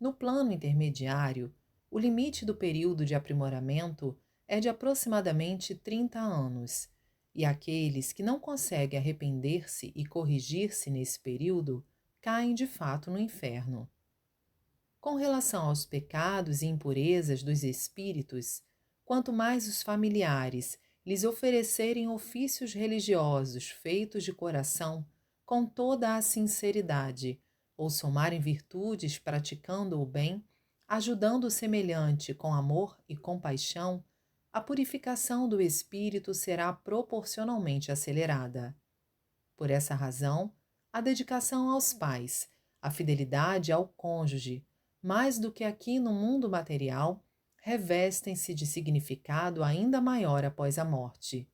No plano intermediário, o limite do período de aprimoramento é de aproximadamente 30 anos, e aqueles que não conseguem arrepender-se e corrigir-se nesse período caem de fato no inferno. Com relação aos pecados e impurezas dos espíritos, quanto mais os familiares lhes oferecerem ofícios religiosos feitos de coração, com toda a sinceridade, ou somarem virtudes praticando o bem, ajudando o semelhante com amor e compaixão, a purificação do espírito será proporcionalmente acelerada. Por essa razão, a dedicação aos pais, a fidelidade ao cônjuge, mais do que aqui no mundo material, revestem-se de significado ainda maior após a morte.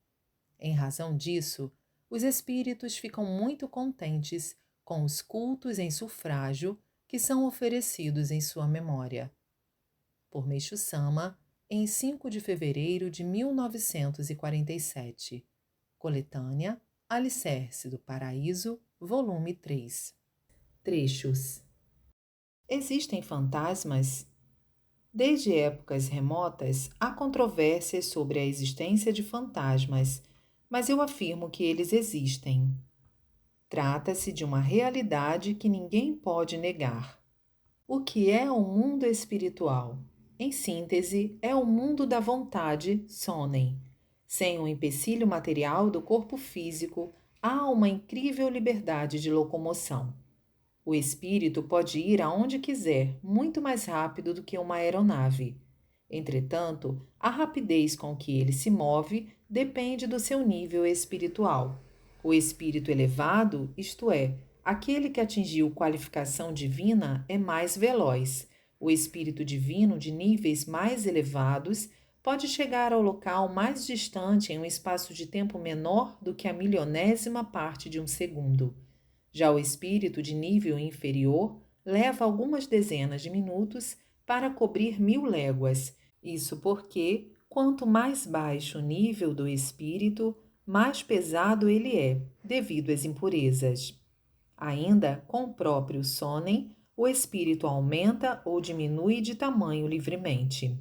Em razão disso, os espíritos ficam muito contentes com os cultos em sufrágio que são oferecidos em sua memória. Por Meixo Sama, em 5 de fevereiro de 1947. Coletânea Alicerce do Paraíso, volume 3. Trechos. Existem fantasmas? Desde épocas remotas, há controvérsias sobre a existência de fantasmas, mas eu afirmo que eles existem. Trata-se de uma realidade que ninguém pode negar. O que é o mundo espiritual? Em síntese, é o mundo da vontade, sonen. Sem o empecilho material do corpo físico, há uma incrível liberdade de locomoção. O espírito pode ir aonde quiser, muito mais rápido do que uma aeronave. Entretanto, a rapidez com que ele se move depende do seu nível espiritual. O espírito elevado, isto é, aquele que atingiu qualificação divina, é mais veloz. O espírito divino de níveis mais elevados pode chegar ao local mais distante em um espaço de tempo menor do que a milionésima parte de um segundo. Já o espírito de nível inferior leva algumas dezenas de minutos para cobrir 1000 léguas. Isso porque, quanto mais baixo o nível do espírito, mais pesado ele é, devido às impurezas. Ainda com o próprio sonen, o espírito aumenta ou diminui de tamanho livremente.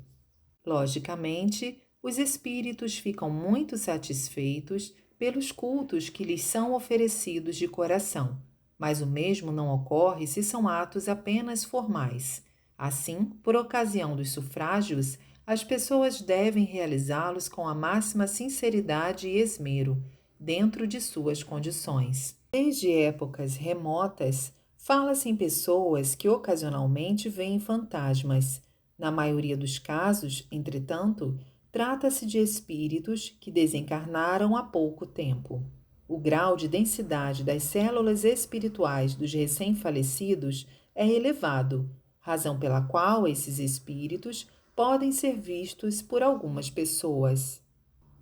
Logicamente, os espíritos ficam muito satisfeitos pelos cultos que lhes são oferecidos de coração, mas o mesmo não ocorre se são atos apenas formais. Assim, por ocasião dos sufrágios, as pessoas devem realizá-los com a máxima sinceridade e esmero, dentro de suas condições. Desde épocas remotas, fala-se em pessoas que ocasionalmente veem fantasmas. Na maioria dos casos, entretanto, trata-se de espíritos que desencarnaram há pouco tempo. O grau de densidade das células espirituais dos recém-falecidos é elevado. razão pela qual esses espíritos podem ser vistos por algumas pessoas.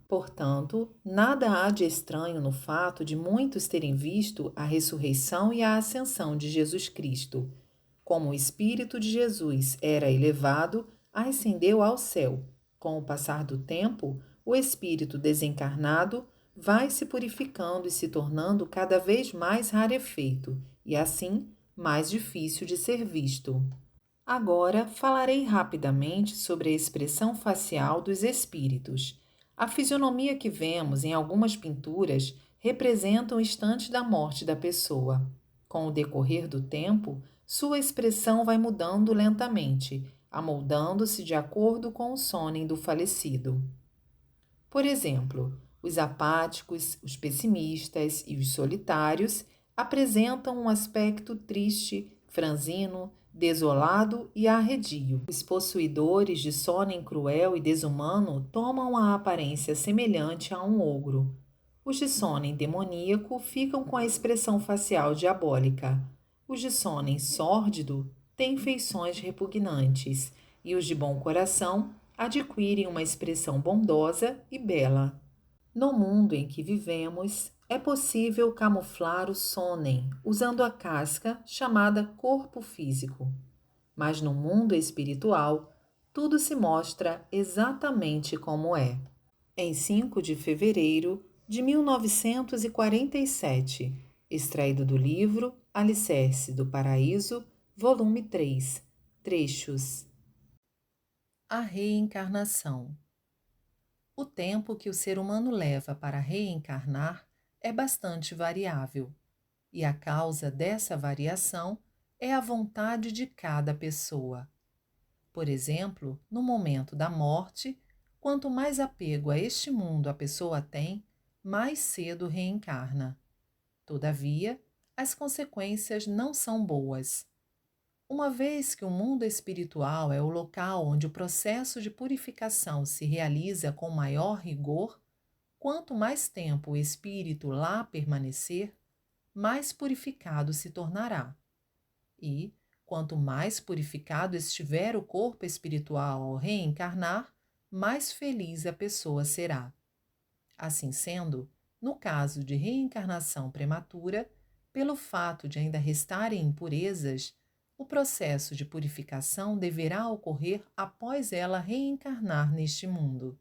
Portanto, nada há de estranho no fato de muitos terem visto a ressurreição e a ascensão de Jesus Cristo. Como o Espírito de Jesus era elevado, ascendeu ao céu. Com o passar do tempo, o Espírito desencarnado vai se purificando e se tornando cada vez mais rarefeito, e assim mais difícil de ser visto. Agora falarei rapidamente sobre a expressão facial dos espíritos. A fisionomia que vemos em algumas pinturas representa o instante da morte da pessoa. Com o decorrer do tempo, sua expressão vai mudando lentamente, amoldando-se de acordo com o sonem do falecido. Por exemplo, os apáticos, os pessimistas e os solitários apresentam um aspecto triste, franzino, desolado e arredio. Os possuidores de sonem cruel e desumano tomam a aparência semelhante a um ogro. Os de sonem demoníaco ficam com a expressão facial diabólica. Os de sonem sórdido têm feições repugnantes e os de bom coração adquirem uma expressão bondosa e bela. No mundo em que vivemos, é possível camuflar o sonem usando a casca chamada corpo físico. Mas no mundo espiritual, tudo se mostra exatamente como é. Em 5 de fevereiro de 1947, extraído do livro Alicerce do Paraíso, volume 3, trechos. A reencarnação. O tempo que o ser humano leva para reencarnar é bastante variável, e a causa dessa variação é a vontade de cada pessoa. Por exemplo, no momento da morte, quanto mais apego a este mundo a pessoa tem, mais cedo reencarna. Todavia, as consequências não são boas. Uma vez que o mundo espiritual é o local onde o processo de purificação se realiza com maior rigor, quanto mais tempo o espírito lá permanecer, mais purificado se tornará. E, quanto mais purificado estiver o corpo espiritual ao reencarnar, mais feliz a pessoa será. Assim sendo, no caso de reencarnação prematura, pelo fato de ainda restarem impurezas, o processo de purificação deverá ocorrer após ela reencarnar neste mundo.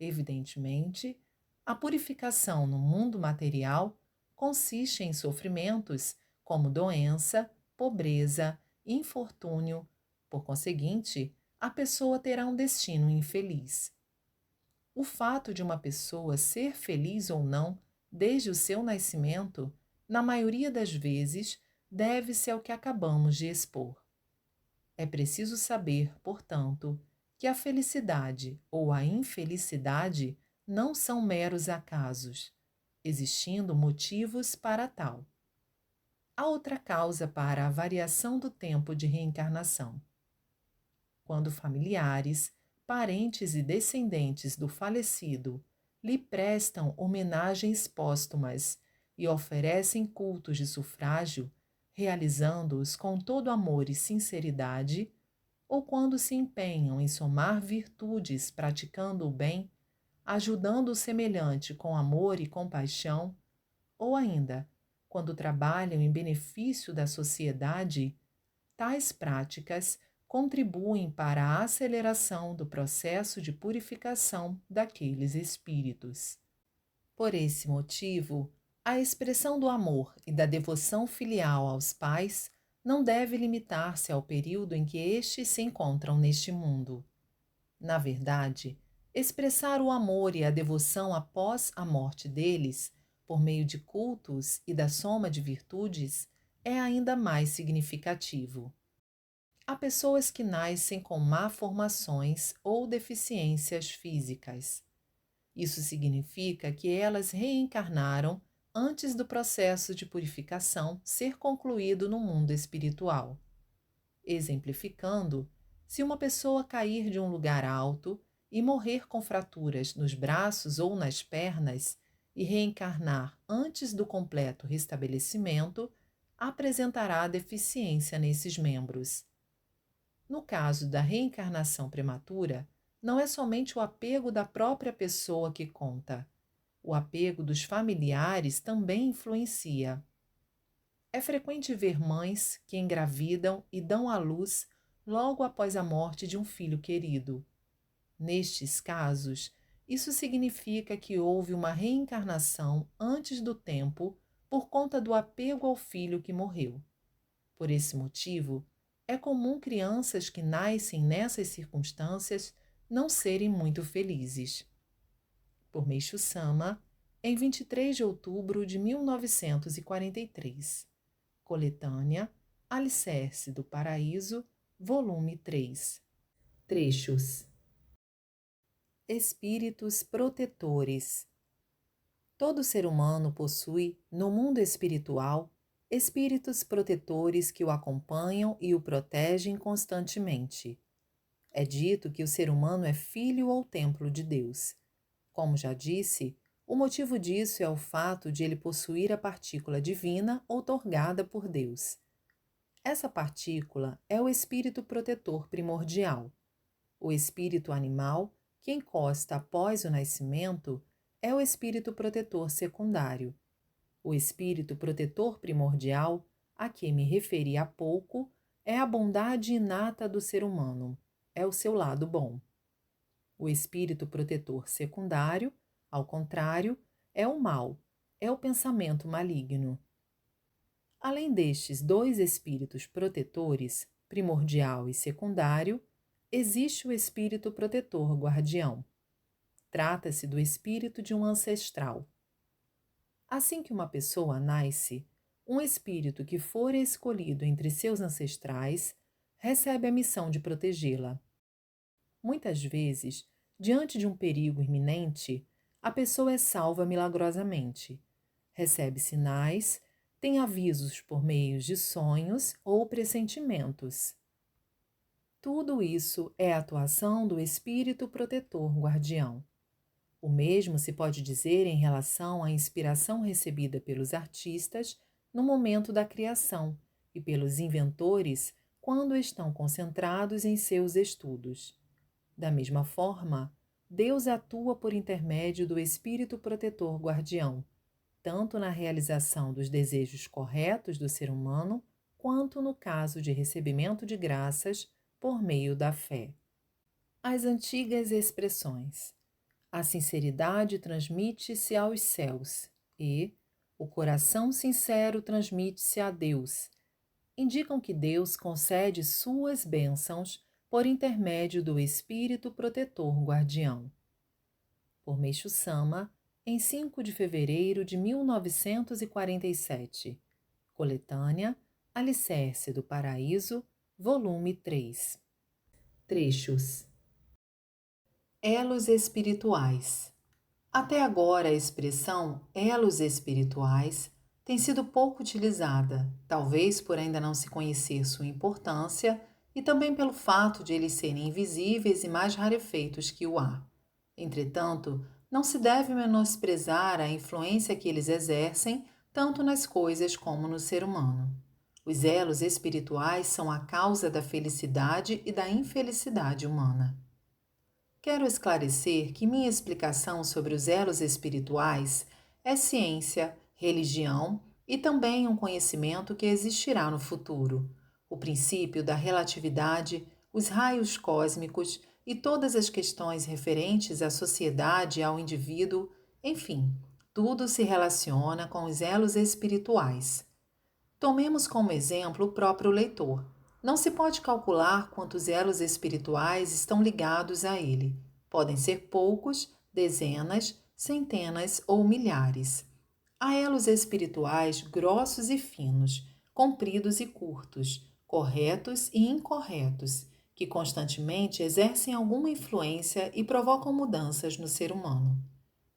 Evidentemente, a purificação no mundo material consiste em sofrimentos como doença, pobreza, infortúnio. Por conseguinte, a pessoa terá um destino infeliz. O fato de uma pessoa ser feliz ou não, desde o seu nascimento, na maioria das vezes, deve-se ao que acabamos de expor. É preciso saber, portanto, que a felicidade ou a infelicidade não são meros acasos, existindo motivos para tal. Há outra causa para a variação do tempo de reencarnação. Quando familiares, parentes e descendentes do falecido lhe prestam homenagens póstumas e oferecem cultos de sufrágio, realizando-os com todo amor e sinceridade, ou quando se empenham em somar virtudes praticando o bem, ajudando o semelhante com amor e compaixão, ou ainda, quando trabalham em benefício da sociedade, tais práticas contribuem para a aceleração do processo de purificação daqueles espíritos. Por esse motivo, a expressão do amor e da devoção filial aos pais não deve limitar-se ao período em que estes se encontram neste mundo. Na verdade, expressar o amor e a devoção após a morte deles, por meio de cultos e da soma de virtudes, é ainda mais significativo. Há pessoas que nascem com malformações ou deficiências físicas. Isso significa que elas reencarnaram antes do processo de purificação ser concluído no mundo espiritual. Exemplificando, se uma pessoa cair de um lugar alto e morrer com fraturas nos braços ou nas pernas e reencarnar antes do completo restabelecimento, apresentará deficiência nesses membros. No caso da reencarnação prematura, não é somente o apego da própria pessoa que conta. O apego dos familiares também influencia. É frequente ver mães que engravidam e dão à luz logo após a morte de um filho querido. Nestes casos, isso significa que houve uma reencarnação antes do tempo por conta do apego ao filho que morreu. Por esse motivo, é comum crianças que nascem nessas circunstâncias não serem muito felizes. Por Meishu Sama, em 23 de outubro de 1943. Coletânea Alicerce do Paraíso, volume 3. Trechos. Espíritos protetores. Todo ser humano possui, no mundo espiritual, espíritos protetores que o acompanham e o protegem constantemente. É dito que o ser humano é filho ou templo de Deus. Como já disse, o motivo disso é o fato de ele possuir a partícula divina outorgada por Deus. Essa partícula é o espírito protetor primordial. O espírito animal, que encosta após o nascimento, é o espírito protetor secundário. O espírito protetor primordial, a que me referi há pouco, é a bondade inata do ser humano, é o seu lado bom. O espírito protetor secundário, ao contrário, é o mal, é o pensamento maligno. Além destes dois espíritos protetores, primordial e secundário, existe o espírito protetor guardião. Trata-se do espírito de um ancestral. Assim que uma pessoa nasce, um espírito que for escolhido entre seus ancestrais recebe a missão de protegê-la. Muitas vezes, diante de um perigo iminente, a pessoa é salva milagrosamente. Recebe sinais, tem avisos por meio de sonhos ou pressentimentos. Tudo isso é a atuação do espírito protetor guardião. O mesmo se pode dizer em relação à inspiração recebida pelos artistas no momento da criação e pelos inventores quando estão concentrados em seus estudos. Da mesma forma, Deus atua por intermédio do espírito protetor guardião, tanto na realização dos desejos corretos do ser humano, quanto no caso de recebimento de graças por meio da fé. As antigas expressões: a sinceridade transmite-se aos céus e o coração sincero transmite-se a Deus, indicam que Deus concede suas bênçãos por intermédio do Espírito Protetor Guardião. Por Meishu Sama, em 5 de fevereiro de 1947. Coletânea Alicerce do Paraíso, volume 3. Trechos. Elos espirituais. Até agora a expressão elos espirituais tem sido pouco utilizada, talvez por ainda não se conhecer sua importância e também pelo fato de eles serem invisíveis e mais rarefeitos que o ar. Entretanto, não se deve menosprezar a influência que eles exercem tanto nas coisas como no ser humano. Os elos espirituais são a causa da felicidade e da infelicidade humana. Quero esclarecer que minha explicação sobre os elos espirituais é ciência, religião e também um conhecimento que existirá no futuro. O princípio da relatividade, os raios cósmicos e todas as questões referentes à sociedade e ao indivíduo, enfim, tudo se relaciona com os elos espirituais. Tomemos como exemplo o próprio leitor. Não se pode calcular quantos elos espirituais estão ligados a ele. Podem ser poucos, dezenas, centenas ou milhares. Há elos espirituais grossos e finos, compridos e curtos, corretos e incorretos, que constantemente exercem alguma influência e provocam mudanças no ser humano.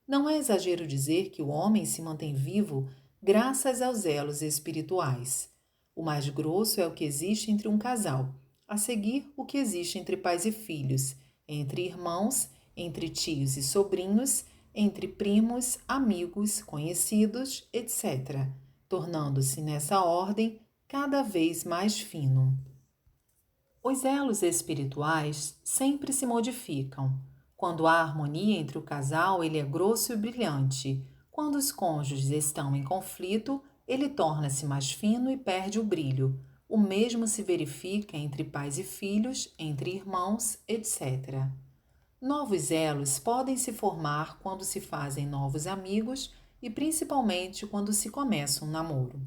Não é exagero dizer que o homem se mantém vivo graças aos elos espirituais. O mais grosso é o que existe entre um casal, a seguir o que existe entre pais e filhos, entre irmãos, entre tios e sobrinhos, entre primos, amigos, conhecidos, etc., tornando-se nessa ordem cada vez mais fino. Os elos espirituais sempre se modificam. Quando há harmonia entre o casal, ele é grosso e brilhante. Quando os cônjuges estão em conflito, ele torna-se mais fino e perde o brilho. O mesmo se verifica entre pais e filhos, entre irmãos, etc. Novos elos podem se formar quando se fazem novos amigos e principalmente quando se começa um namoro.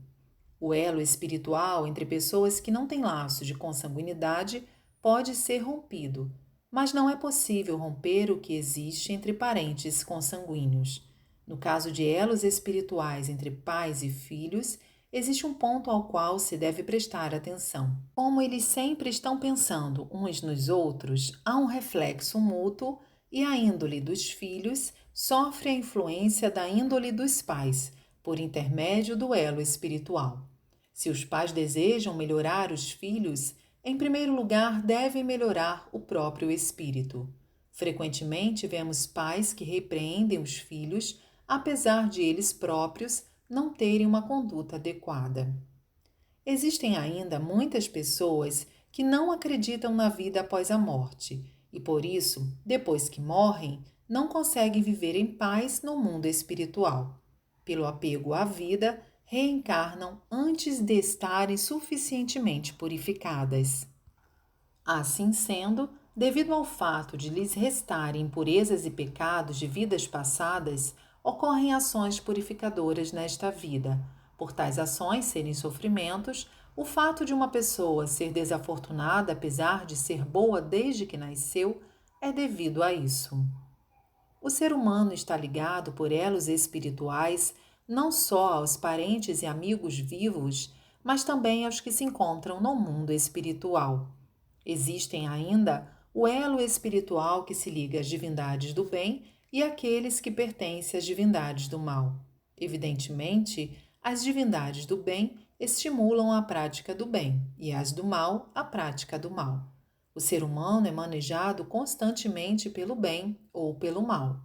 O elo espiritual entre pessoas que não têm laços de consanguinidade pode ser rompido, mas não é possível romper o que existe entre parentes consanguíneos. No caso de elos espirituais entre pais e filhos, existe um ponto ao qual se deve prestar atenção. Como eles sempre estão pensando uns nos outros, há um reflexo mútuo e a índole dos filhos sofre a influência da índole dos pais, por intermédio do elo espiritual. Se os pais desejam melhorar os filhos, em primeiro lugar devem melhorar o próprio espírito. Frequentemente vemos pais que repreendem os filhos, apesar de eles próprios não terem uma conduta adequada. Existem ainda muitas pessoas que não acreditam na vida após a morte e, por isso, depois que morrem, não conseguem viver em paz no mundo espiritual. Pelo apego à vida, reencarnam antes de estarem suficientemente purificadas. Assim sendo, devido ao fato de lhes restarem impurezas e pecados de vidas passadas, ocorrem ações purificadoras nesta vida. Por tais ações serem sofrimentos, o fato de uma pessoa ser desafortunada apesar de ser boa desde que nasceu é devido a isso. O ser humano está ligado por elos espirituais não só aos parentes e amigos vivos, mas também aos que se encontram no mundo espiritual. Existem ainda o elo espiritual que se liga às divindades do bem e àqueles que pertencem às divindades do mal. Evidentemente, as divindades do bem estimulam a prática do bem e as do mal a prática do mal. O ser humano é manejado constantemente pelo bem ou pelo mal.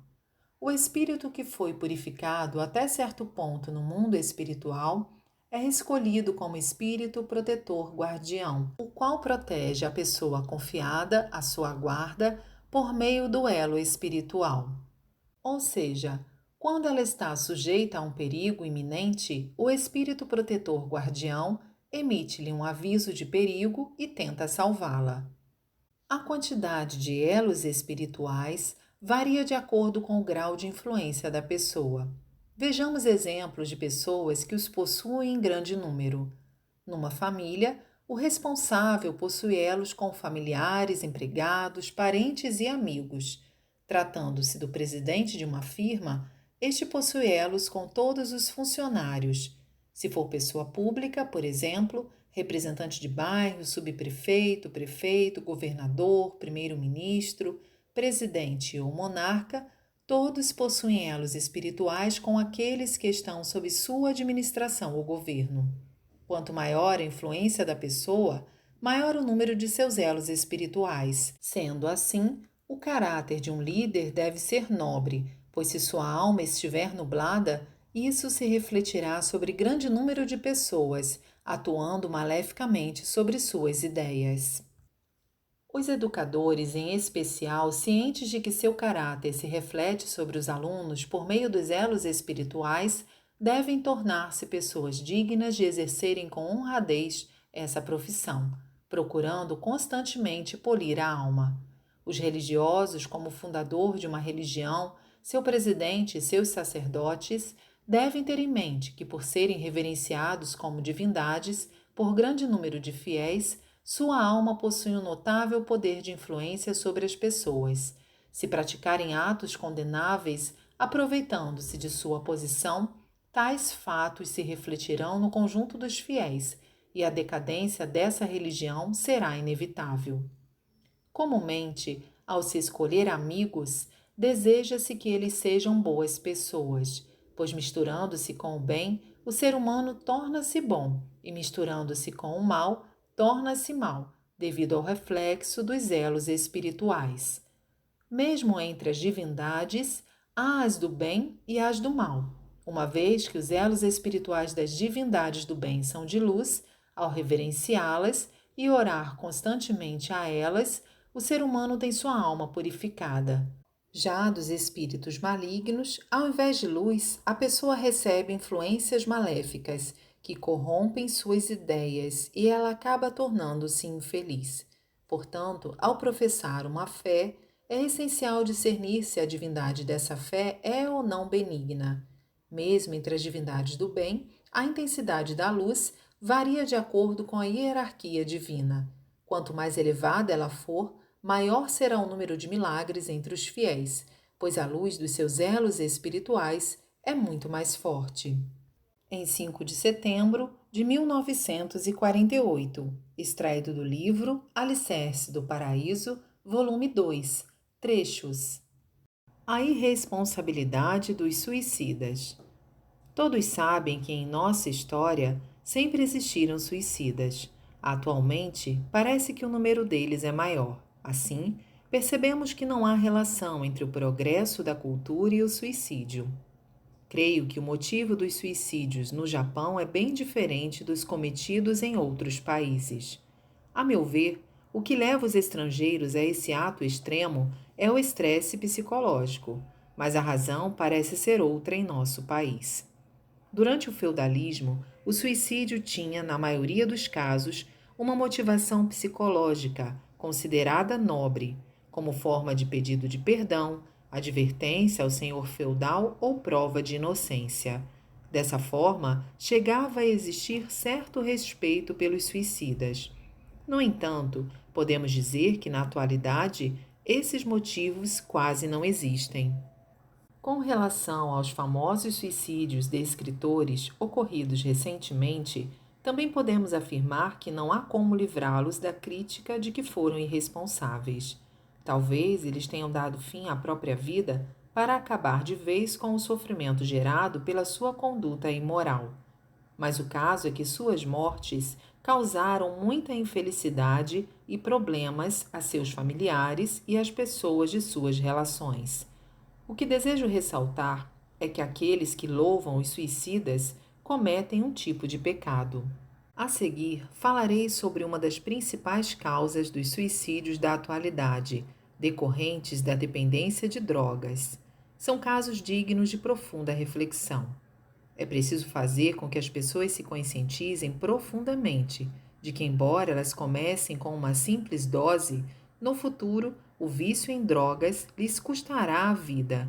O espírito que foi purificado até certo ponto no mundo espiritual é escolhido como espírito protetor guardião, o qual protege a pessoa confiada à sua guarda por meio do elo espiritual. Ou seja, quando ela está sujeita a um perigo iminente, o espírito protetor guardião emite-lhe um aviso de perigo e tenta salvá-la. A quantidade de elos espirituais varia de acordo com o grau de influência da pessoa. Vejamos exemplos de pessoas que os possuem em grande número. Numa família, o responsável possui elos com familiares, empregados, parentes e amigos. Tratando-se do presidente de uma firma, este possui elos com todos os funcionários. Se for pessoa pública, por exemplo, representante de bairro, subprefeito, prefeito, governador, primeiro-ministro, presidente ou monarca, todos possuem elos espirituais com aqueles que estão sob sua administração ou governo. Quanto maior a influência da pessoa, maior o número de seus elos espirituais. Sendo assim, o caráter de um líder deve ser nobre, pois se sua alma estiver nublada, isso se refletirá sobre grande número de pessoas, atuando maleficamente sobre suas ideias. Os educadores, em especial, cientes de que seu caráter se reflete sobre os alunos por meio dos elos espirituais, devem tornar-se pessoas dignas de exercerem com honradez essa profissão, procurando constantemente polir a alma. Os religiosos, como fundador de uma religião, seu presidente e seus sacerdotes, devem ter em mente que, por serem reverenciados como divindades por grande número de fiéis, sua alma possui um notável poder de influência sobre as pessoas. Se praticarem atos condenáveis, aproveitando-se de sua posição, tais fatos se refletirão no conjunto dos fiéis e a decadência dessa religião será inevitável. Comumente, ao se escolher amigos, deseja-se que eles sejam boas pessoas, pois misturando-se com o bem, o ser humano torna-se bom, e misturando-se com o mal, torna-se mal, devido ao reflexo dos elos espirituais. Mesmo entre as divindades, há as do bem e as do mal. Uma vez que os elos espirituais das divindades do bem são de luz, ao reverenciá-las, e orar constantemente a elas, o ser humano tem sua alma purificada. Já dos espíritos malignos, ao invés de luz, a pessoa recebe influências maléficas que corrompem suas ideias e ela acaba tornando-se infeliz. Portanto, ao professar uma fé, é essencial discernir se a divindade dessa fé é ou não benigna. Mesmo entre as divindades do bem, a intensidade da luz varia de acordo com a hierarquia divina. Quanto mais elevada ela for, maior será o número de milagres entre os fiéis, pois a luz dos seus elos espirituais é muito mais forte. Em 5 de setembro de 1948, extraído do livro Alicerce do Paraíso, volume 2, trechos. A irresponsabilidade dos suicidas. Todos sabem que em nossa história sempre existiram suicidas. Atualmente, parece que o número deles é maior. Assim, percebemos que não há relação entre o progresso da cultura e o suicídio. Creio que o motivo dos suicídios no Japão é bem diferente dos cometidos em outros países. A meu ver, o que leva os estrangeiros a esse ato extremo é o estresse psicológico, mas a razão parece ser outra em nosso país. Durante o feudalismo, o suicídio tinha, na maioria dos casos, uma motivação psicológica, considerada nobre, como forma de pedido de perdão, advertência ao senhor feudal ou prova de inocência. Dessa forma, chegava a existir certo respeito pelos suicidas. No entanto, podemos dizer que, na atualidade, esses motivos quase não existem. Com relação aos famosos suicídios de escritores ocorridos recentemente, também podemos afirmar que não há como livrá-los da crítica de que foram irresponsáveis. Talvez eles tenham dado fim à própria vida para acabar de vez com o sofrimento gerado pela sua conduta imoral. Mas o caso é que suas mortes causaram muita infelicidade e problemas a seus familiares e às pessoas de suas relações. O que desejo ressaltar é que aqueles que louvam os suicidas cometem um tipo de pecado. A seguir, falarei sobre uma das principais causas dos suicídios da atualidade, decorrentes da dependência de drogas. São casos dignos de profunda reflexão. É preciso fazer com que as pessoas se conscientizem profundamente de que, embora elas comecem com uma simples dose, no futuro o vício em drogas lhes custará a vida.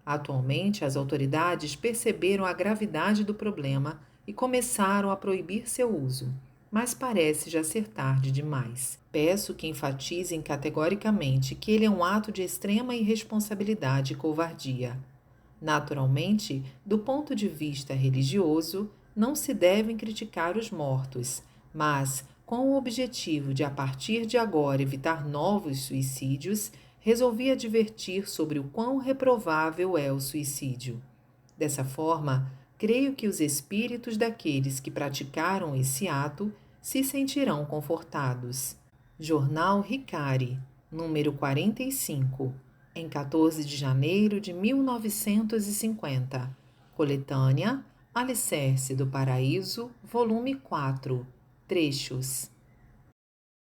Atualmente, as autoridades perceberam a gravidade do problema e começaram a proibir seu uso, mas parece já ser tarde demais. Peço que enfatizem categoricamente que ele é um ato de extrema irresponsabilidade e covardia. Naturalmente, do ponto de vista religioso, não se devem criticar os mortos, mas, com o objetivo de a partir de agora evitar novos suicídios, resolvi advertir sobre o quão reprovável é o suicídio. Dessa forma, creio que os espíritos daqueles que praticaram esse ato se sentirão confortados. Jornal Ricari, número 45, em 14 de janeiro de 1950. Coletânea Alicerce do Paraíso, volume 4, trechos.